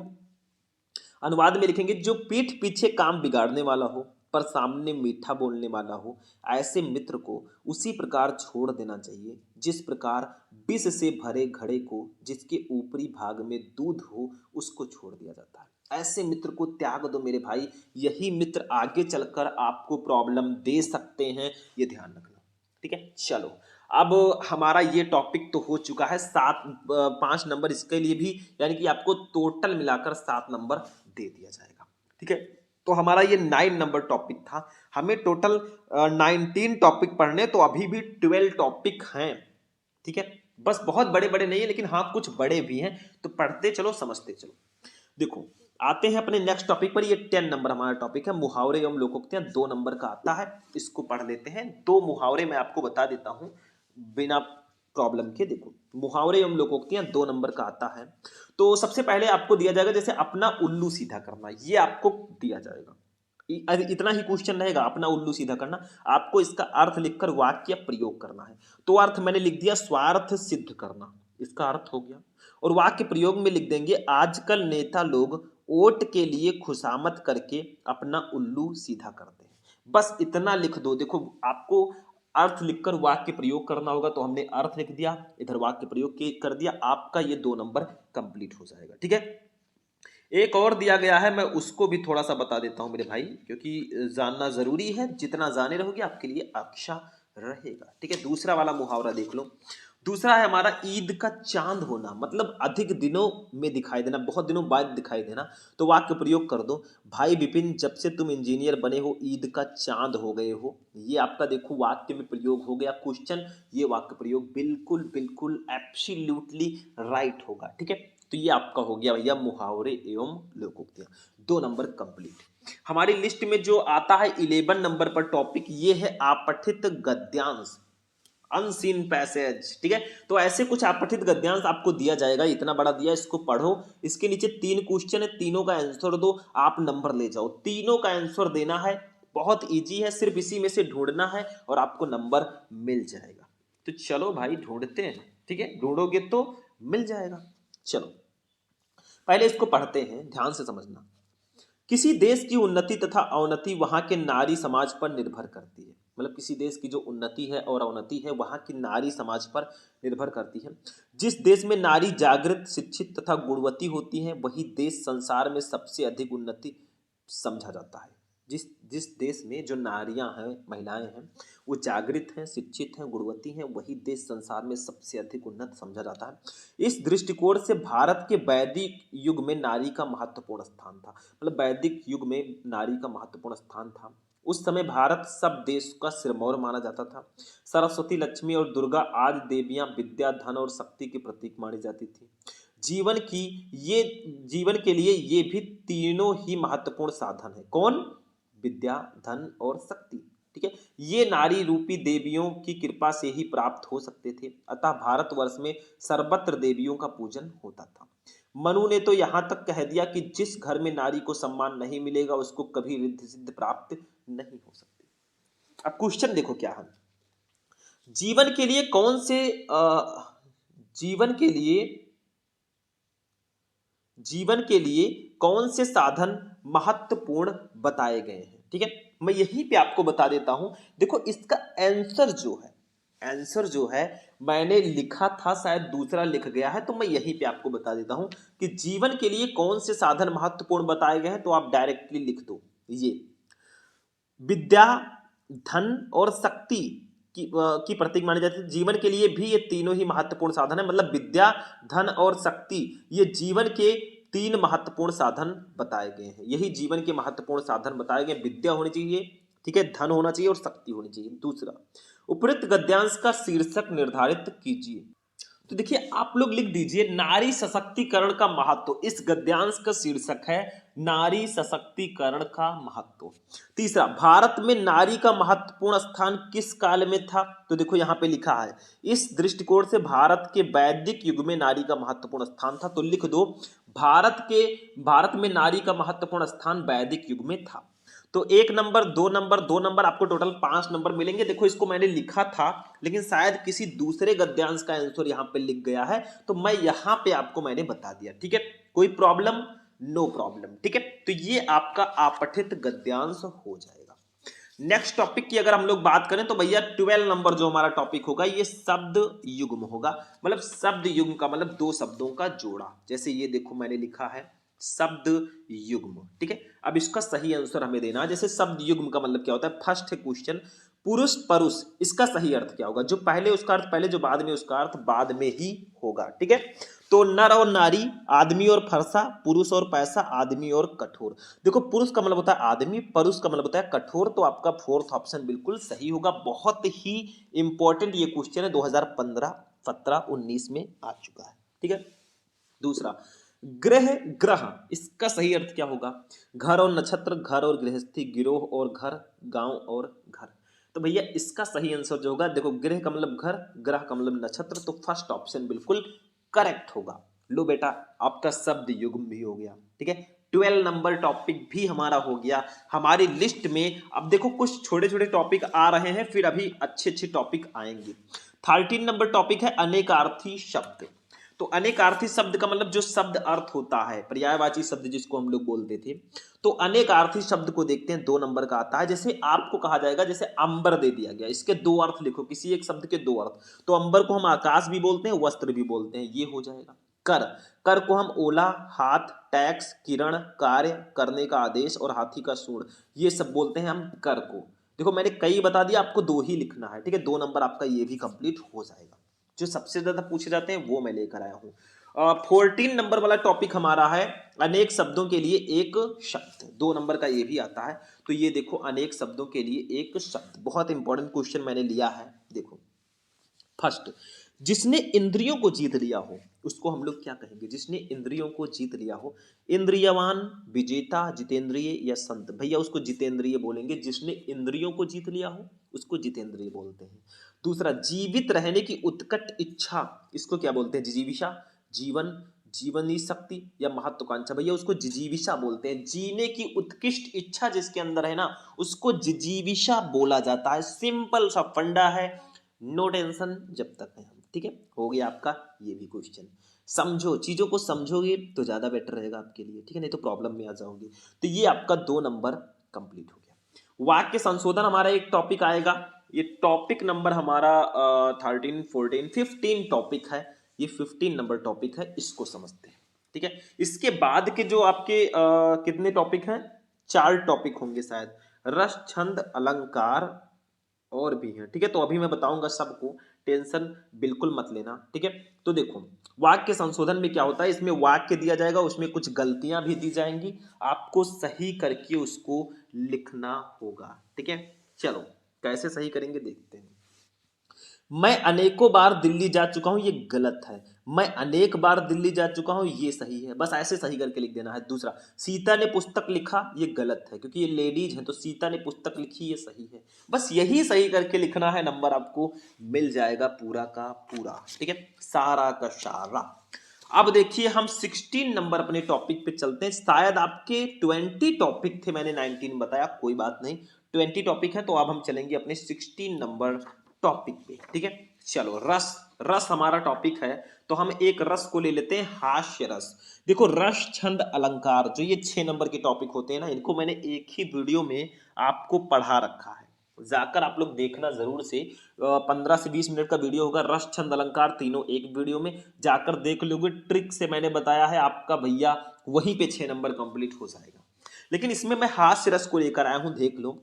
अनुवाद में लिखेंगे, जो पीठ पीछे काम बिगाड़ने वाला हो पर सामने मीठा बोलने वाला हो, ऐसे मित्र को उसी प्रकार छोड़ देना चाहिए जिस प्रकार विष से भरे घड़े को जिसके ऊपरी भाग में दूध हो उसको छोड़ दिया जाता है। ऐसे मित्र को त्याग दो मेरे भाई, यही मित्र आगे चलकर आपको प्रॉब्लम दे सकते हैं, ये ध्यान रखना। ठीक है, चलो अब हमारा ये टॉपिक तो हो चुका है। 5 नंबर इसके लिए भी, यानी कि आपको टोटल मिलाकर 7 नंबर दे दिया जाएगा। ठीक है, तो हमारा ये 9 नंबर टॉपिक था। हमें टोटल 19 टॉपिक पढ़ने, तो अभी भी 12 टॉपिक हैं। ठीक है, बस बहुत बड़े बड़े नहीं है, लेकिन हाँ कुछ बड़े भी हैं, तो पढ़ते चलो समझते चलो। देखो आते हैं अपने नेक्स्ट टॉपिक पर। ये 10 नंबर हमारा टॉपिक है, मुहावरे एवं लोकोक्तियां। 2 नंबर का आता है, इसको पढ़ लेते हैं। 2 मुहावरे मैं आपको बता देता हूं बिना प्रॉब्लम के। देखो मुहावरे एवं लोकोक्तियां 2 नंबर का आता है। तो सबसे पहले आपको दिया जाएगा जैसे अपना उल्लू सीधा करना, ये आपको दिया जाएगा। इतना ही क्वेश्चन रहेगा, अपना उल्लू सीधा करना। आपको इसका अर्थ लिखकर वाक्य प्रयोग करना है। तो अर्थ मैंने लिख दिया, स्वार्थ सिद्ध करना, इसका अर्थ हो गया। और वाक्य प्रयोग में लिख देंगे, आजकल नेता लोग वोट के लिए खुशामद करके अपना उल्लू सीधा करते हैं। बस इतना लिख दो। देखो आपको अर्थ लिखकर वाक्य प्रयोग करना होगा, तो हमने अर्थ लिख दिया, इधर वाक्य प्रयोग कर दिया, आपका ये 2 नंबर कंप्लीट हो जाएगा। ठीक है, एक और दिया गया है, मैं उसको भी थोड़ा सा बता देता हूं मेरे भाई, क्योंकि जानना जरूरी है। जितना जाने रहोगे आपके लिए अच्छा रहेगा। ठीक है, दूसरा वाला मुहावरा देख लो। दूसरा है हमारा ईद का चांद होना, मतलब अधिक दिनों में दिखाई देना, बहुत दिनों बाद दिखाई देना। तो वाक्य प्रयोग कर दो, भाई विपिन जब से तुम इंजीनियर बने हो ईद का चांद हो गए हो। ये आपका देखो वाक्य में प्रयोग हो गया। क्वेश्चन, ये वाक्य प्रयोग बिल्कुल बिल्कुल एब्सोल्युटली राइट होगा। ठीक है, तो ये आपका हो गया भैया मुहावरे एवं लोकोक्तियां। 2 नंबर कंप्लीट। हमारी लिस्ट में जो आता है 11 नंबर पर टॉपिक, ये है आपठित गद्यांश, अनसीन पैसेज। ठीक है, तो ऐसे कुछ अपठित गद्यांश आपको दिया जाएगा, इतना बड़ा दिया, इसको पढ़ो। इसके नीचे 3 क्वेश्चन है, तीनों का आंसर दो, आप नंबर ले जाओ। तीनों का आंसर देना है, बहुत इजी है, सिर्फ इसी में से ढूंढना है और आपको नंबर मिल जाएगा। तो चलो भाई ढूंढते हैं। ठीक है, ढूंढोगे तो मिल जाएगा। चलो पहले इसको पढ़ते हैं, ध्यान से समझना। किसी देश की उन्नति तथा अवनति वहां के नारी समाज पर निर्भर करती है। मतलब किसी देश की जो उन्नति है और अवनति है वहां की नारी समाज पर निर्भर करती है। जिस देश में नारी जागृत, शिक्षित तथा गुणवती होती है, वही देश संसार में सबसे अधिक उन्नति समझा जाता है। जिस जिस देश में जो नारियां हैं, महिलाएं हैं, वो जागृत हैं, शिक्षित हैं, गुणवती हैं, वही देश संसार में सबसे अधिक उन्नत समझा जाता है। इस दृष्टिकोण से भारत के वैदिक युग में नारी का महत्वपूर्ण स्थान था। मतलब वैदिक युग में नारी का महत्वपूर्ण स्थान था। उस समय भारत सब देश का सिरमौर माना जाता था। सरस्वती, लक्ष्मी और दुर्गा आदि देवियां विद्या, धन और शक्ति के प्रतीक मानी जाती थी। जीवन की ये जीवन के लिए ये भी तीनों ही महत्वपूर्ण साधन है। कौन? विद्या, धन और शक्ति। ठीक है, ये नारी रूपी देवियों की कृपा से ही प्राप्त हो सकते थे। अतः भारतवर्ष में सर्वत्र देवियों का पूजन होता था। मनु ने तो यहां तक कह दिया कि जिस घर में नारी को सम्मान नहीं मिलेगा उसको कभी रिद्धि सिद्धि प्राप्त नहीं हो सकती। अब क्वेश्चन देखो क्या है, जीवन के लिए कौन से जीवन के लिए जीवन के लिए कौन से साधन महत्वपूर्ण बताए गए हैं। ठीक है, मैं यहीं पे आपको बता देता हूं। देखो इसका आंसर जो है मैंने लिखा था, शायद दूसरा लिख गया है, तो मैं यहीं पे आपको बता देता हूं कि जीवन के लिए कौन से साधन महत्वपूर्ण बताए गए हैं। तो आप डायरेक्टली लिख दो, ये विद्या, धन और शक्ति की प्रतीक मानी जाती है। जीवन के लिए भी ये तीनों ही महत्वपूर्ण साधन है, मतलब विद्या, धन और शक्ति ये जीवन के तीन महत्वपूर्ण साधन बताए गए हैं। यही जीवन के महत्वपूर्ण साधन बताए गए। विद्या होनी चाहिए, ठीक है, धन होना चाहिए और शक्ति होनी चाहिए। दूसरा, उपयुक्त गद्यांश का शीर्षक निर्धारित कीजिए। तो देखिए आप लोग लिख दीजिए नारी सशक्तिकरण का महत्व। इस गद्यांश का शीर्षक है नारी सशक्तिकरण का महत्व। तीसरा, भारत में नारी का महत्वपूर्ण स्थान किस काल में था? तो देखो यहां पे लिखा है इस दृष्टिकोण से भारत के वैदिक युग में नारी का महत्वपूर्ण स्थान था। तो लिख दो भारत में नारी का महत्वपूर्ण स्थान वैदिक युग में था। तो 1 नंबर, 2 नंबर, 2 नंबर, आपको टोटल 5 नंबर मिलेंगे। देखो इसको मैंने लिखा था लेकिन शायद किसी दूसरे गद्यांश का आंसर यहाँ पे लिख गया है, तो मैं यहाँ पे आपको मैंने बता दिया, ठीक है। कोई प्रॉब्लम? नो प्रॉब्लम, ठीक है। तो ये आपका अपठित गद्यांश हो जाएगा। नेक्स्ट टॉपिक की अगर हम लोग बात करें तो भैया 12 नंबर जो हमारा टॉपिक होगा ये शब्द युग्म होगा। मतलब शब्द युग्म का मतलब दो शब्दों का जोड़ा। जैसे ये देखो मैंने लिखा है शब्द युग्म, ठीक है। अब इसका सही आंसर हमें देना है। जैसे शब्द युग्म का मतलब क्या होता है? फर्स्ट है क्वेश्चन, पुरुष परुष, इसका सही अर्थ क्या होगा? जो पहले उसका अर्थ पहले, जो बाद में उसका अर्थ बाद में ही होगा, ठीक है। तो नर और नारी, आदमी और फरसा, पुरुष और पैसा, आदमी और कठोर। देखो पुरुष का मतलब होता है आदमी, परुष का मतलब होता है कठोर। तो आपका फोर्थ ऑप्शन बिल्कुल सही होगा। बहुत ही इंपॉर्टेंट ये क्वेश्चन है, 2015, 17, 19 में आ चुका है, ठीक है। दूसरा, ग्रह ग्रह, इसका सही अर्थ क्या होगा? घर और नक्षत्र, घर और गृहस्थी, गिरोह और घर, गांव और घर। तो भैया इसका सही आंसर जो होगा, देखो ग्रह का मतलब घर, ग्रह का मतलब नक्षत्र, तो फर्स्ट ऑप्शन बिल्कुल करेक्ट होगा। लो बेटा आपका शब्द युग्म भी हो गया, ठीक है। 12 नंबर टॉपिक भी हमारा हो गया हमारी लिस्ट में। अब देखो कुछ छोटे छोटे टॉपिक आ रहे हैं, फिर अभी अच्छे अच्छे टॉपिक आएंगे। 13 नंबर टॉपिक है अनेकार्थी शब्द। तो अनेकार्थी शब्द का मतलब जो शब्द अर्थ होता है, पर्यायवाची शब्द जिसको हम लोग बोलते थे। तो अनेकार्थी शब्द को देखते हैं, 2 नंबर का आता है। जैसे आपको कहा जाएगा, जैसे अंबर दे दिया गया, इसके 2 अर्थ लिखो, किसी एक शब्द के 2 अर्थ। तो अंबर को हम आकाश भी बोलते हैं, वस्त्र भी बोलते हैं, ये हो जाएगा। कर, कर को हम ओला, हाथ, टैक्स, किरण, कार्य, करने का आदेश और हाथी का सूंड, ये सब बोलते हैं हम कर को। देखो मैंने कई बता दिया, आपको 2 ही लिखना है, ठीक है। 2 नंबर आपका ये भी कंप्लीट हो जाएगा। जो सबसे ज्यादा पूछे जाते हैं वो मैं लेकर आया हूं। 14 नंबर वाला टॉपिक हमारा है अनेक शब्दों के लिए एक शब्द। 2 नंबर का ये भी आता है। तो ये देखो अनेक शब्दों के लिए एक शब्द, बहुत इंपॉर्टेंट क्वेश्चन मैंने लिया है। देखो फर्स्ट, जिसने इंद्रियों को जीत लिया हो उसको हम लोग क्या कहेंगे? जिसने इंद्रियों को जीत लिया हो, इंद्रियवान, विजेता, जितेंद्रिय या संत। भैया उसको जितेंद्रिय बोलेंगे। जिसने इंद्रियों को जीत लिया हो उसको जितेंद्रिय बोलते हैं। दूसरा, जीवित रहने की उत्कट इच्छा, इसको क्या बोलते हैं? जिजीविषा, जीवन, जीवनी शक्ति या महत्वाकांक्षा, भैया उसको जिजीविषा बोलते हैं। जीने की उत्कृष्ट इच्छा जिसके अंदर है ना, उसको जिजीविषा बोला जाता है। सिंपल सा फंडा है, नो टेंशन जब तक है हम, ठीक है। हो गया आपका ये भी क्वेश्चन। समझो, चीजों को समझोगे तो ज्यादा बेटर रहेगा आपके लिए, ठीक है, नहीं तो प्रॉब्लम में आ जाओगे। तो ये आपका 2 नंबर कंप्लीट हो गया। वाक्य संशोधन हमारा एक टॉपिक आएगा। ये टॉपिक नंबर हमारा 13, 14, 15 टॉपिक है। ये 15 नंबर टॉपिक है, इसको समझते हैं, ठीक है। इसके बाद के जो आपके कितने टॉपिक हैं? 4 टॉपिक होंगे शायद। रस, छंद, अलंकार और भी हैं, ठीक है। तो अभी मैं बताऊंगा सबको, टेंशन बिल्कुल मत लेना, ठीक है। तो देखो वाक्य संशोधन में क्या होता है, इसमें वाक्य दिया जाएगा, उसमें कुछ गलतियां भी दी जाएंगी, आपको सही करके उसको लिखना होगा, ठीक है। चलो कैसे सही करेंगे देखते हैं। मैं अनेकों बार दिल्ली जा चुका हूं, ये गलत है। मैं अनेक बार दिल्ली जा चुका हूं, ये सही है। बस ऐसे सही करके लिख देना है। दूसरा, सीता ने पुस्तक लिखा, ये गलत है क्योंकि ये लेडीज है, तो सीता ने पुस्तक लिखी ये सही है। बस यही सही करके लिखना है, नंबर आपको मिल जाएगा पूरा का पूरा, ठीक है, सारा का सारा। अब देखिए हम 16 नंबर अपने टॉपिक पे चलते हैं। शायद आपके 20 टॉपिक थे, मैंने 19 बताया, कोई बात नहीं, 20 टॉपिक है। तो अब हम चलेंगे अपने 16 नंबर टॉपिक पे, ठीक है। चलो रस, रस हमारा टॉपिक है, तो हम एक रस को ले लेते हैं, हास्य रस। देखो रस, छंद, अलंकार, जो ये 6 नंबर के टॉपिक होते हैं ना, इनको मैंने एक ही वीडियो में आपको पढ़ा रखा है, जाकर आप लोग देखना जरूर से। 15 से 20 मिनट का वीडियो होगा। रस, छंद, अलंकार तीनों एक वीडियो में जाकर देख लोगे, ट्रिक से मैंने बताया है, आपका भैया वहीं पे 6 नंबर कंप्लीट हो जाएगा। लेकिन इसमें मैं हास्य रस को लेकर आया हूं, देख लो।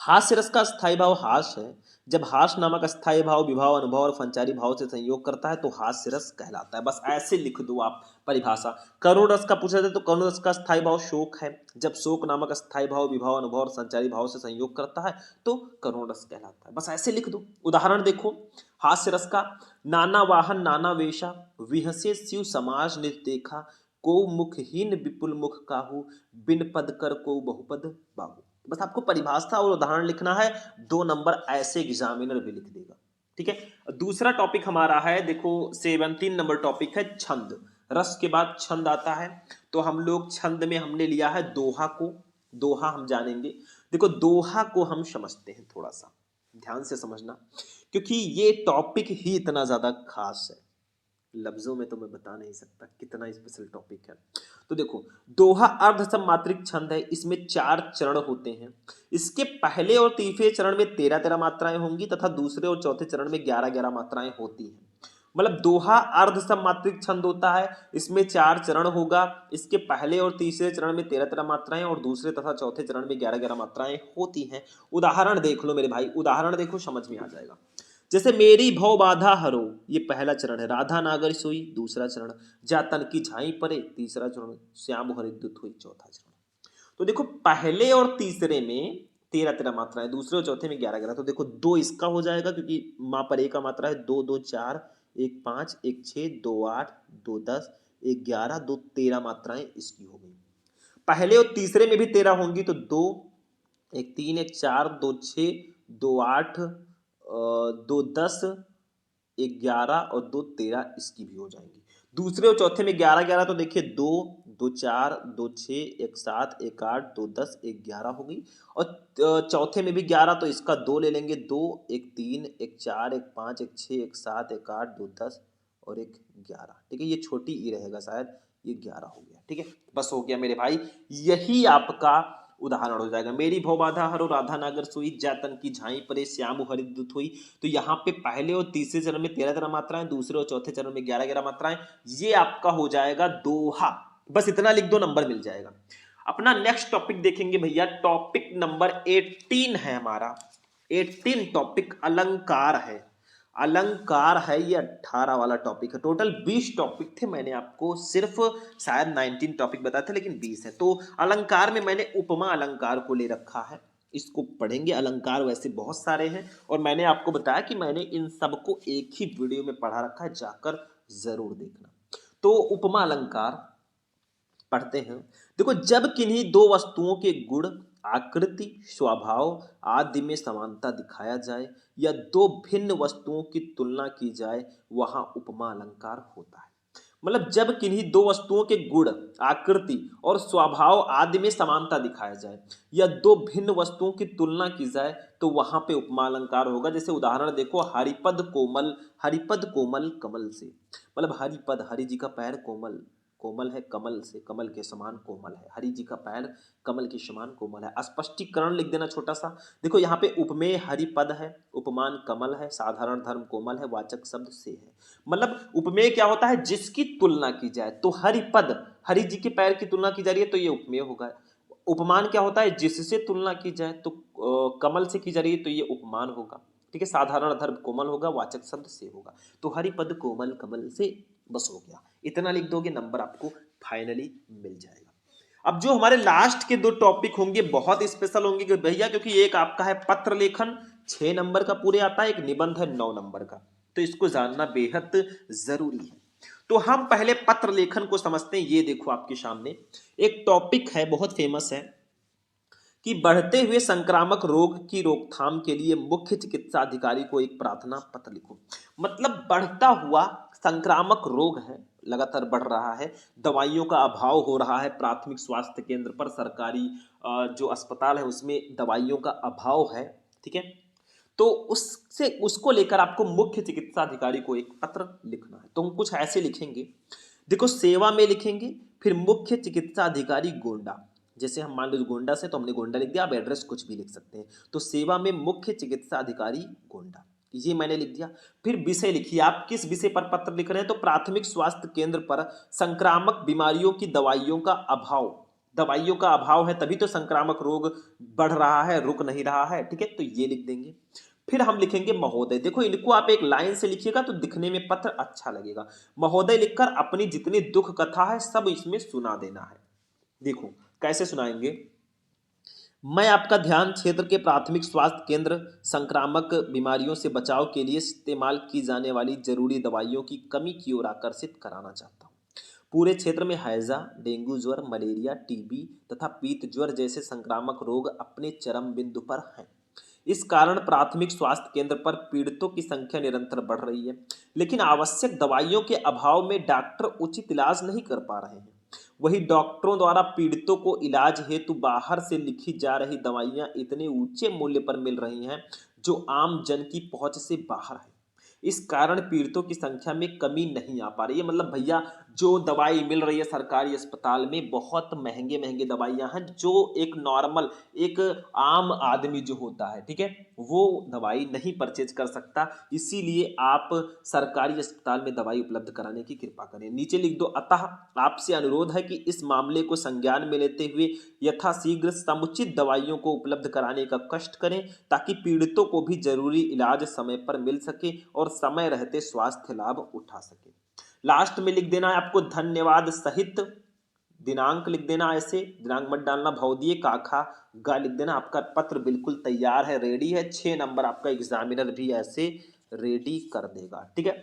हास्य रस का स्थायी भाव हास है। जब हास नामक स्थायी भाव विभाव अनुभव और संचारी भाव से संयोग करता है तो हास्य रस कहलाता है। बस ऐसे लिख दो आप परिभाषा। करुण रस का पूछा जाए तो करुण रस का स्थायी भाव शोक है। जब शोक नामक स्थायी भाव विभाव अनुभव और संचारी भाव से संयोग करता है तो करुण रस कहलाता है। बस ऐसे लिख दो। उदाहरण देखो हास्य रस का, नाना वाहन नाना वेशा, विहसे शिव समाज निज देखा, को मुखहीन विपुल मुख काहू, बिन पद कर को बहुपद बाहू। बस आपको परिभाषा और उदाहरण लिखना है, 2 नंबर ऐसे एग्जामिनर भी लिख देगा। ठीक है। दूसरा टॉपिक हमारा है, देखो 17 नंबर टॉपिक है छंद। रस के बाद छंद आता है, तो हम लोग छंद में हमने लिया है दोहा को। दोहा हम जानेंगे। देखो दोहा को हम समझते हैं, थोड़ा सा ध्यान से समझना, क्योंकि ये टॉपिक ही इतना ज्यादा खास है, लफ्जों में तो मैं बता नहीं सकता कितना स्पेशल टॉपिक है। तो देखो दोहा अर्ध सम्मात्रिक छंद है, इसमें 4 चरण होते हैं। इसके पहले और तीसरे चरण में 13-13 मात्राएं होंगी तथा दूसरे और चौथे चरण में 11-11 मात्राएं होती हैं। मतलब दोहा अर्ध सम्मात्रिक छंद होता है, इसमें 4 चरण होगा। इसके पहले और तीसरे चरण में 13-13 मात्राएं और दूसरे तथा चौथे चरण में 11-11 मात्राएं होती हैं। उदाहरण देख लो मेरे भाई, उदाहरण देखो समझ में आ जाएगा। जैसे मेरी भव बाधा हरो, ये पहला चरण है। राधा नागर सोई, दूसरा चरण। जातन की झाई परे, तीसरा चरण। श्याम हरिद्युत हुई, चौथा चरण। तो देखो पहले और तीसरे में 13-13 मात्रा है, दूसरे और चौथे में 11-11। तो देखो 2 इसका हो जाएगा क्योंकि माँ पर एक का मात्रा है, 2 2 4 1 5 1 6 2 8 2 10 1 11 2 13 मात्राएं इसकी हो गई। पहले और तीसरे में भी 13 होंगी, तो 2 1 3 1 4 2 6 2 8 2 10 1 11 और 2 13 इसकी भी हो जाएंगी। दूसरे और चौथे में 11-11, तो देखिए 2 2 4 2 6 1 7 1 8 2 10 1 11 हो गई। और चौथे में भी 11, तो इसका 2 ले लेंगे, 2 1 3 1 4 1 5 1 6 1 7 1 8 2 10 और 1 11। ठीक है, ये छोटी ई रहेगा शायद, ये 11 हो गया। ठीक है, बस हो गया मेरे भाई, यही आपका उदाहरण हो जाएगा। मेरी भव बाधा हरो, राधा नागर सोई, जैतन की झाई परे, श्याम हरिद्युत हुई। तो यहाँ पे पहले और तीसरे चरण में 13-13 मात्राएं, दूसरे और चौथे चरण में 11-11 मात्राएं, ये आपका हो जाएगा दोहा। बस इतना लिख दो, नंबर मिल जाएगा। अपना नेक्स्ट टॉपिक देखेंगे भैया, टॉपिक नंबर 18 है हमारा। 18 टॉपिक अलंकार है। अलंकार है ये 18 वाला टॉपिक है। टोटल 20 टॉपिक थे, मैंने आपको सिर्फ शायद 19 टॉपिक बताए थे, लेकिन 20 है। तो अलंकार में मैंने उपमा अलंकार को ले रखा है, इसको पढ़ेंगे। अलंकार वैसे बहुत सारे हैं और मैंने आपको बताया कि मैंने इन सबको एक ही वीडियो में पढ़ा रखा है, जाकर जरूर देखना। तो उपमा अलंकार पढ़ते हैं। देखो जब किन्हीं दो वस्तुओं के गुण, आकृति, स्वभाव आदि में समानता दिखाया जाए या दो भिन्न वस्तुओं की तुलना की जाए, वहां उपमा अलंकार होता है। मतलब जब किन्हीं दो वस्तुओं के गुण, आकृति और स्वभाव आदि में समानता दिखाया जाए या दो भिन्न वस्तुओं की तुलना की जाए तो वहां पे उपमा अलंकार होगा। जैसे उदाहरण देखो, हरिपद कोमल, हरिपद कोमल कमल से। मतलब हरिपद, हरि जी का पैर कोमल, कोमल है कमल से, कमल के समान कोमल है। हरि जी का पैर कमल के समान कोमल है। स्पष्टीकरण लिख देना छोटा सा। देखो यहाँ पे उपमेय हरिपद है, उपमान कमल है, साधारण धर्म कोमल है, वाचक शब्द से है। मतलब उपमेय क्या होता है, जिसकी तुलना की जाए। तो हरिपद, हरि जी के पैर की तुलना की जा रही है तो ये उपमेय होगा। उपमान क्या होता है, जिससे तुलना की जाए। तो कमल से की जा रही है तो ये उपमान होगा। ठीक है, साधारण धर्म कोमल होगा, वाचक शब्द से होगा। तो हरिपद कोमल कमल से, बस हो गया। इतना लिख दोगे, नंबर आपको फाइनली मिल जाएगा। अब जो हमारे लास्ट के 2 टॉपिक होंगे बहुत स्पेशल होंगे कि भैया, क्योंकि एक आपका है पत्र लेखन 6 नंबर का पूरे आता है, एक निबंध है 9 नंबर का। तो इसको जानना बेहद जरूरी है। तो हम पहले पत्र लेखन को समझते हैं। ये देखो आपके सामने एक टॉपिक है, बहुत फेमस है कि बढ़ते हुए संक्रामक रोग की रोकथाम के लिए मुख्य चिकित्सा अधिकारी को एक प्रार्थना पत्र लिखो। मतलब बढ़ता हुआ संक्रामक रोग है, लगातार बढ़ रहा है, दवाइयों का अभाव हो रहा है, प्राथमिक स्वास्थ्य केंद्र पर, सरकारी जो अस्पताल है उसमें दवाइयों का अभाव है। ठीक है, तो उससे उसको लेकर आपको मुख्य चिकित्सा अधिकारी को एक पत्र लिखना है। तो हम कुछ ऐसे लिखेंगे, देखो सेवा में लिखेंगे, फिर मुख्य चिकित्सा अधिकारी गोंडा। जैसे हम मान लो गोंडा से, तो हमने गोंडा लिख दिया, आप एड्रेस कुछ भी लिख सकते हैं। तो सेवा में मुख्य चिकित्सा अधिकारी गोंडा, ये मैंने लिख दिया। फिर विषय लिखिए, आप किस विषय पर पत्र लिख रहे हैं। तो प्राथमिक स्वास्थ्य केंद्र पर संक्रामक बीमारियों की दवाइयों का अभाव, दवाइयों का अभाव है तभी तो संक्रामक रोग बढ़ रहा है, रुक नहीं रहा है। ठीक है, तो ये लिख देंगे। फिर हम लिखेंगे महोदय। देखो इनको आप एक लाइन से लिखिएगा तो दिखने में पत्र अच्छा लगेगा। महोदय लिखकर अपनी जितनी दुख कथा है सब इसमें सुना देना है। देखो कैसे सुनाएंगे। मैं आपका ध्यान क्षेत्र के प्राथमिक स्वास्थ्य केंद्र संक्रामक बीमारियों से बचाव के लिए इस्तेमाल की जाने वाली जरूरी दवाइयों की कमी की ओर आकर्षित कराना चाहता हूँ। पूरे क्षेत्र में हैजा, डेंगू ज्वर, मलेरिया, टीबी तथा पीत ज्वर जैसे संक्रामक रोग अपने चरम बिंदु पर हैं। इस कारण प्राथमिक स्वास्थ्य केंद्र पर पीड़ितों की संख्या निरंतर बढ़ रही है, लेकिन आवश्यक दवाइयों के अभाव में डॉक्टर उचित इलाज नहीं कर पा रहे हैं। वही डॉक्टरों द्वारा पीड़ितों को इलाज हेतु बाहर से लिखी जा रही दवाइयां इतने ऊंचे मूल्य पर मिल रही हैं जो आम जन की पहुंच से बाहर है। इस कारण पीड़ितों की संख्या में कमी नहीं आ पा रही है। मतलब भैया जो दवाई मिल रही है सरकारी अस्पताल में बहुत महंगे महंगे दवाइयां हैं जो एक नॉर्मल एक आम आदमी जो होता है, ठीक है, वो दवाई नहीं परचेज कर सकता। इसीलिए आप सरकारी अस्पताल में दवाई उपलब्ध कराने की कृपा करें। नीचे लिख दो, अतः आपसे अनुरोध है कि इस मामले को संज्ञान में लेते हुए यथाशीघ्र समुचित दवाइयों को उपलब्ध कराने का कष्ट करें ताकि पीड़ितों को भी जरूरी इलाज समय पर मिल सके और समय रहते स्वास्थ्य लाभ उठा सके। लास्ट में लिख देना है आपको धन्यवाद सहित दिनांक लिख देना। ऐसे दिनांक मत डालना, भौदिये काखा गा लिख देना। आपका पत्र बिल्कुल तैयार है, रेडी है। 6 नंबर आपका एग्जामिनर भी ऐसे रेडी कर देगा। ठीक है,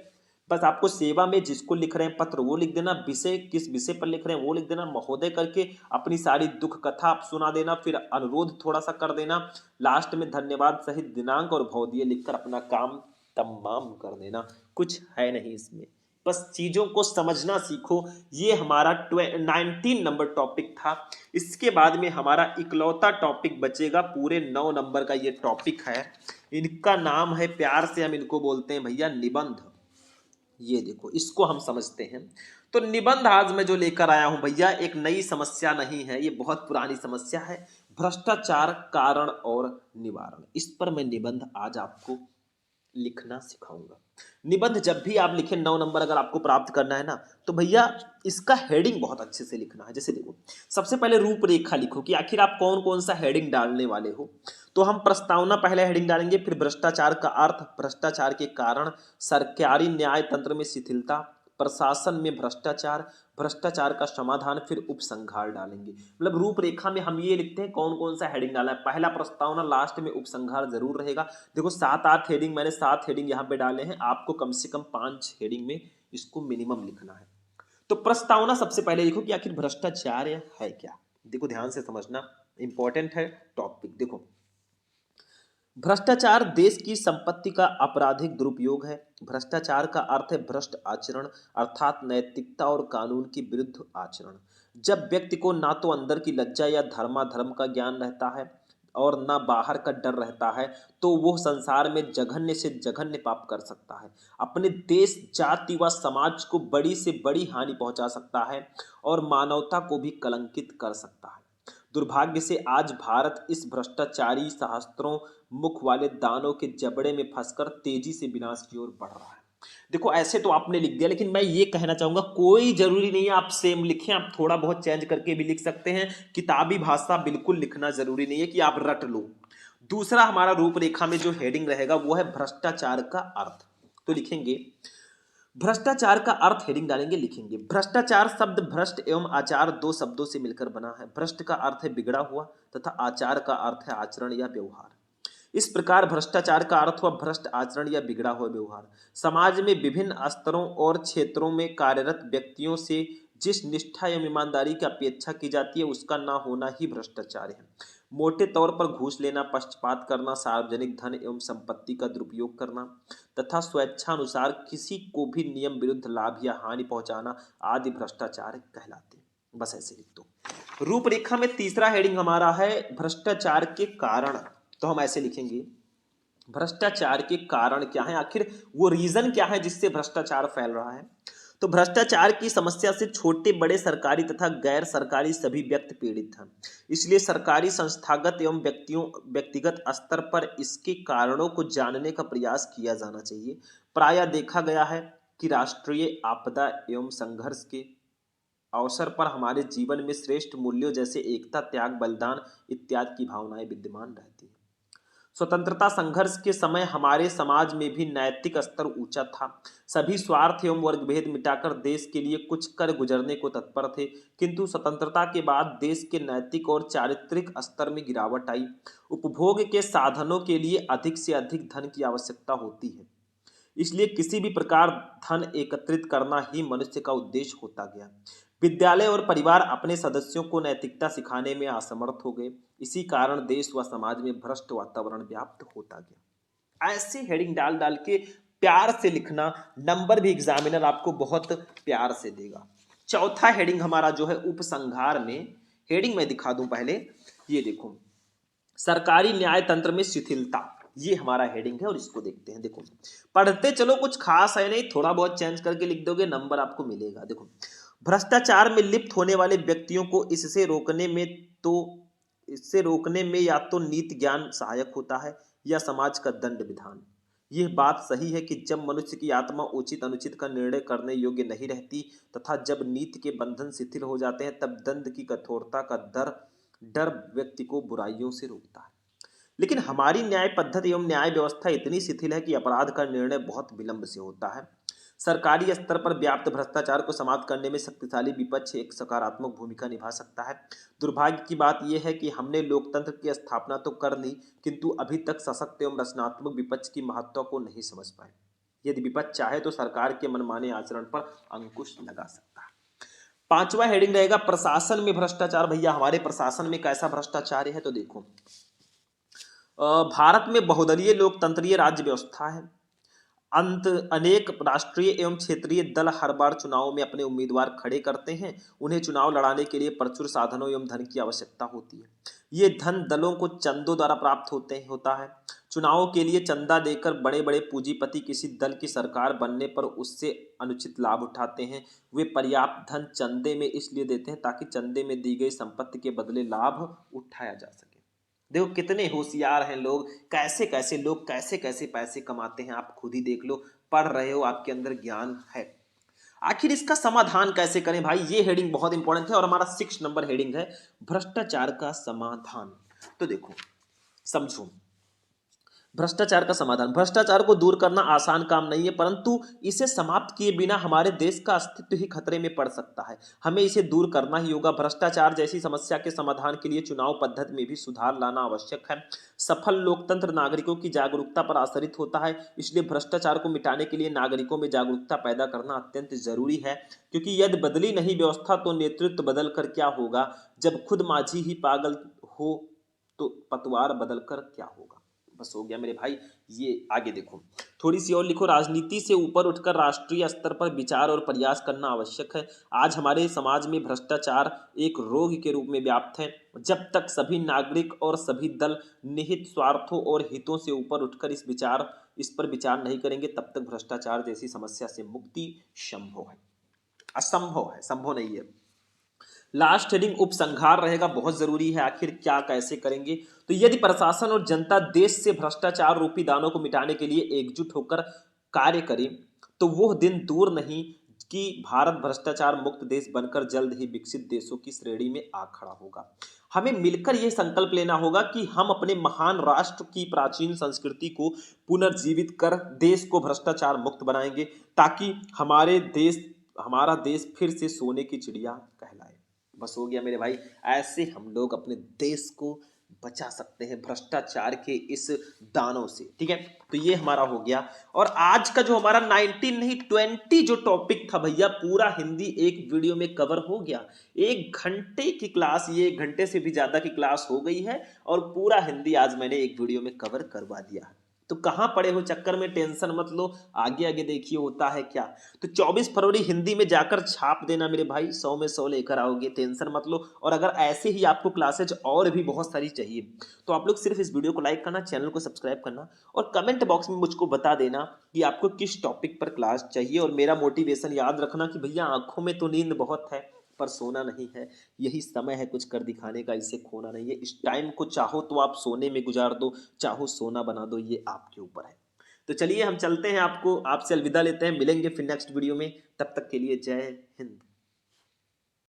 बस आपको सेवा में जिसको लिख रहे हैं पत्र वो लिख देना, विषय किस विषय पर लिख रहे हैं वो लिख देना, महोदय करके अपनी सारी दुख कथा आप सुना देना, फिर अनुरोध थोड़ा सा कर देना, लास्ट में धन्यवाद सहित दिनांक और भौदिये लिखकर अपना काम तमाम कर देना। कुछ है नहीं इसमें, बस चीजों को समझना सीखो। ये हमारा 19 नंबर टॉपिक था। इसके बाद में हमारा इकलौता टॉपिक बचेगा, पूरे 9 नंबर का ये टॉपिक है। इनका नाम है, प्यार से हम इनको बोलते हैं भैया निबंध। ये देखो इसको हम समझते हैं। तो निबंध आज मैं जो लेकर आया हूं भैया एक नई समस्या नहीं है, ये बहुत पुरानी समस्या है। भ्रष्टाचार कारण और निवारण, इस पर मैं निबंध आज आपको लिखना सिखाऊंगा। निबंध जब भी आप लिखें 9 नंबर अगर आपको प्राप्त करना है ना, तो भैया इसका हेडिंग बहुत अच्छे से लिखना है। जैसे देखो सबसे पहले रूपरेखा लिखो कि आखिर आप कौन कौन सा हेडिंग डालने वाले हो। तो हम प्रस्तावना पहले हेडिंग डालेंगे, फिर भ्रष्टाचार का अर्थ, भ्रष्टाचार के कारण, सरकारी न्याय तंत्र में शिथिलता, प्रशासन में भ्रष्टाचार, भ्रष्टाचार का समाधान, फिर उपसंहार डालेंगे। मतलब रूपरेखा में हम ये लिखते हैं कौन कौन सा हेडिंग डाला है। पहला प्रस्तावना, लास्ट में उपसंहार जरूर रहेगा। देखो 7-8 हेडिंग, मैंने 7 हेडिंग यहाँ पे डाले हैं, आपको कम से कम 5 हेडिंग में इसको मिनिमम लिखना है। तो प्रस्तावना सबसे पहले लिखो कि आखिर भ्रष्टाचार है क्या। देखो ध्यान से समझना, इंपॉर्टेंट है टॉपिक। देखो भ्रष्टाचार देश की संपत्ति का आपराधिक दुरुपयोग है। भ्रष्टाचार का अर्थ है भ्रष्ट आचरण, अर्थात नैतिकता और कानून के विरुद्ध आचरण। जब व्यक्ति को ना तो अंदर की लज्जा या धर्माधर्म का ज्ञान रहता है और ना बाहर का डर रहता है, तो वो संसार में जघन्य से जघन्य पाप कर सकता है, अपने देश, जाति व समाज को बड़ी से बड़ी हानि पहुंचा सकता है और मानवता को भी कलंकित कर सकता है। दुर्भाग्य से आज भारत इस भ्रष्टाचारी सहस्त्रों मुख वाले दानों के जबड़े में फंसकर तेजी से विनाश की ओर बढ़ रहा है। देखो ऐसे तो आपने लिख दिया, लेकिन मैं ये कहना चाहूंगा कोई जरूरी नहीं है आप सेम लिखें, आप थोड़ा बहुत चेंज करके भी लिख सकते हैं। किताबी भाषा बिल्कुल लिखना जरूरी नहीं है कि आप रट लो। दूसरा हमारा रूपरेखा में जो हेडिंग रहेगा वो है भ्रष्टाचार का अर्थ। तो लिखेंगे भ्रष्टाचार का अर्थ, हेडिंग डालेंगे, लिखेंगे भ्रष्टाचार शब्द भ्रष्ट एवं आचार 2 शब्दों से मिलकर बना है। भ्रष्ट का अर्थ है बिगड़ा हुआ तथा आचार का अर्थ है आचरण या व्यवहार। इस प्रकार भ्रष्टाचार का अर्थ हुआ भ्रष्ट आचरण या बिगड़ा हुआ व्यवहार। समाज में विभिन्न स्तरों और क्षेत्रों में कार्यरत व्यक्तियों से जिस निष्ठा एवं ईमानदारी की अपेक्षा की जाती है उसका ना होना ही भ्रष्टाचार है। मोटे तौर पर घूस लेना, पक्षपात करना, सार्वजनिक धन एवं संपत्ति का दुरुपयोग करना तथा स्वेच्छानुसार किसी को भी नियम विरुद्ध लाभ या हानि पहुंचाना आदि भ्रष्टाचार कहलाते हैं। बस ऐसे लिख दो। रूपरेखा में तीसरा हेडिंग हमारा है भ्रष्टाचार के कारण। तो हम ऐसे लिखेंगे भ्रष्टाचार के कारण क्या है, आखिर वो रीजन क्या है जिससे भ्रष्टाचार फैल रहा है। तो भ्रष्टाचार की समस्या से छोटे बड़े सरकारी तथा गैर सरकारी सभी व्यक्ति पीड़ित हैं। इसलिए सरकारी, संस्थागत एवं व्यक्तिगत स्तर पर इसके कारणों को जानने का प्रयास किया जाना चाहिए। प्रायः देखा गया है कि राष्ट्रीय आपदा एवं संघर्ष के अवसर पर हमारे जीवन में श्रेष्ठ मूल्यों जैसे एकता, त्याग, बलिदान इत्यादि की भावनाएं विद्यमान रहती हैं। स्वतंत्रता संघर्ष के समय हमारे समाज में भी नैतिक स्तर ऊंचा था। सभी स्वार्थ एवं वर्ग भेद मिटाकर देश के लिए कुछ कर गुजरने को तत्पर थे। किंतु स्वतंत्रता के बाद देश के नैतिक और चारित्रिक स्तर में गिरावट आई। उपभोग के साधनों के लिए अधिक से अधिक धन की आवश्यकता होती है, इसलिए किसी भी प्रकार धन एकत्रित करना ही मनुष्य का उद्देश्य होता गया। विद्यालय और परिवार अपने सदस्यों को नैतिकता सिखाने में असमर्थ हो गए। इसी कारण देश व समाज में भ्रष्ट वातावरण व्याप्त होता गया। ऐसे हेडिंग डाल डाल के प्यार से लिखना, नंबर भी एग्जामिनर आपको बहुत प्यार से देगा। चौथा हेडिंग हमारा जो है उपसंहार में, हेडिंग मैं दिखा दूं पहले, ये देखो, सरकारी न्याय तंत्र में शिथिलता, ये हमारा हेडिंग है और इसको देखते हैं। देखो, पढ़ते चलो, कुछ खास है नहीं, थोड़ा बहुत चेंज करके लिख दोगे, नंबर आपको मिलेगा। देखो, भ्रष्टाचार में लिप्त होने वाले व्यक्तियों को इससे रोकने में या तो नीति ज्ञान सहायक होता है या समाज का दंड विधान। यह बात सही है कि जब मनुष्य की आत्मा उचित अनुचित का निर्णय करने योग्य नहीं रहती तथा जब नीति के बंधन शिथिल हो जाते हैं, तब दंड की कठोरता का डर व्यक्ति को बुराइयों से रोकता है। लेकिन हमारी न्याय पद्धति एवं न्याय व्यवस्था इतनी शिथिल है कि अपराध का निर्णय बहुत विलंब से होता है। सरकारी स्तर पर व्याप्त भ्रष्टाचार को समाप्त करने में शक्तिशाली विपक्ष एक सकारात्मक भूमिका निभा सकता है। दुर्भाग्य की बात यह है कि हमने लोकतंत्र की स्थापना तो कर ली, किंतु अभी तक सशक्त एवं रचनात्मक विपक्ष की महत्व को नहीं समझ पाए। यदि विपक्ष चाहे तो सरकार के मनमाने आचरण पर अंकुश लगा सकता है। पांचवा हेडिंग रहेगा प्रशासन में भ्रष्टाचार। भैया हमारे प्रशासन में कैसा भ्रष्टाचार है, तो देखो, भारत में बहुदलीय लोकतंत्रीय राज्य व्यवस्था है। अनेक राष्ट्रीय एवं क्षेत्रीय दल हर बार चुनाव में अपने उम्मीदवार खड़े करते हैं। उन्हें चुनाव लड़ाने के लिए प्रचुर साधनों एवं धन की आवश्यकता होती है। ये धन दलों को चंदों द्वारा प्राप्त होता है। चुनावों के लिए चंदा देकर बड़े बड़े पूंजीपति किसी दल की सरकार बनने पर उससे अनुचित लाभ उठाते हैं। वे पर्याप्त धन चंदे में इसलिए देते हैं ताकि चंदे में दी गई संपत्ति के बदले लाभ उठाया जा सके। देखो कितने होशियार हैं लोग, कैसे कैसे लोग कैसे कैसे पैसे कमाते हैं, आप खुद ही देख लो। पढ़ रहे हो, आपके अंदर ज्ञान है। आखिर इसका समाधान कैसे करें भाई, ये हेडिंग बहुत इंपॉर्टेंट है और हमारा 6 नंबर हेडिंग है भ्रष्टाचार का समाधान। तो देखो, समझो, भ्रष्टाचार का समाधान। भ्रष्टाचार को दूर करना आसान काम नहीं है, परंतु इसे समाप्त किए बिना हमारे देश का अस्तित्व ही खतरे में पड़ सकता है। हमें इसे दूर करना ही होगा। भ्रष्टाचार जैसी समस्या के समाधान के लिए चुनाव पद्धति में भी सुधार लाना आवश्यक है। सफल लोकतंत्र नागरिकों की जागरूकता पर आधारित होता है, इसलिए भ्रष्टाचार को मिटाने के लिए नागरिकों में जागरूकता पैदा करना अत्यंत जरूरी है। क्योंकि यदि बदली नहीं व्यवस्था तो नेतृत्व बदल कर क्या होगा। जब खुद माझी ही पागल हो तो पतवार बदल कर क्या होगा। बस हो गया मेरे भाई। ये आगे देखो, थोड़ी सी और लिखो, राजनीति से ऊपर उठकर राष्ट्रीय स्तर पर विचार और प्रयास करना आवश्यक है। आज हमारे समाज में भ्रष्टाचार एक रोग के रूप में व्याप्त है। जब तक सभी नागरिक और सभी दल निहित स्वार्थों और हितों से ऊपर उठकर इस पर विचार नहीं करेंगे, तब तक भ्रष्टाचार जैसी समस्या से मुक्ति असंभव है, संभव नहीं है। लास्ट हेडिंग उपसंहार रहेगा, बहुत जरूरी है। आखिर क्या कैसे करेंगे, तो यदि प्रशासन और जनता देश से भ्रष्टाचार रूपी दानों को मिटाने के लिए एकजुट होकर कार्य करें तो वह दिन दूर नहीं कि भारत भ्रष्टाचार मुक्त देश बनकर जल्द ही विकसित देशों की श्रेणी में आ खड़ा होगा। हमें मिलकर यह संकल्प लेना होगा कि हम अपने महान राष्ट्र की प्राचीन संस्कृति को पुनर्जीवित कर देश को भ्रष्टाचार मुक्त बनाएंगे, ताकि हमारा देश फिर से सोने की चिड़िया कहलाए। बस हो गया मेरे भाई। ऐसे हम लोग अपने देश को बचा सकते हैं भ्रष्टाचार के इस दानों से, ठीक है। तो ये हमारा हो गया। और आज का जो हमारा 19 नहीं 20 जो टॉपिक था भैया, पूरा हिंदी एक वीडियो में कवर हो गया। 1 घंटे की क्लास, ये 1 घंटे से भी ज्यादा की क्लास हो गई है और पूरा हिंदी आज मैंने एक वीडियो में कवर करवा दिया है। तो कहां पड़े हो चक्कर में, टेंशन मत लो, आगे आगे देखिए होता है क्या। तो 24 फरवरी हिंदी में जाकर छाप देना मेरे भाई, 100 में 100 लेकर आओगे, टेंशन मत लो। और अगर ऐसे ही आपको क्लासेज और भी बहुत सारी चाहिए तो आप लोग सिर्फ इस वीडियो को लाइक करना, चैनल को सब्सक्राइब करना और कमेंट बॉक्स में मुझको बता देना कि आपको किस टॉपिक पर क्लास चाहिए। और मेरा मोटिवेशन याद रखना कि भैया आंखों में तो नींद बहुत है पर सोना नहीं है। यही समय है कुछ कर दिखाने का, इसे खोना नहीं है। इस टाइम को चाहो तो आप सोने में गुजार दो, चाहो सोना बना दो, ये आपके ऊपर है। तो चलिए हम चलते हैं, आपसे अलविदा लेते हैं, मिलेंगे फिर नेक्स्ट वीडियो में। तब तक के लिए जय हिंद।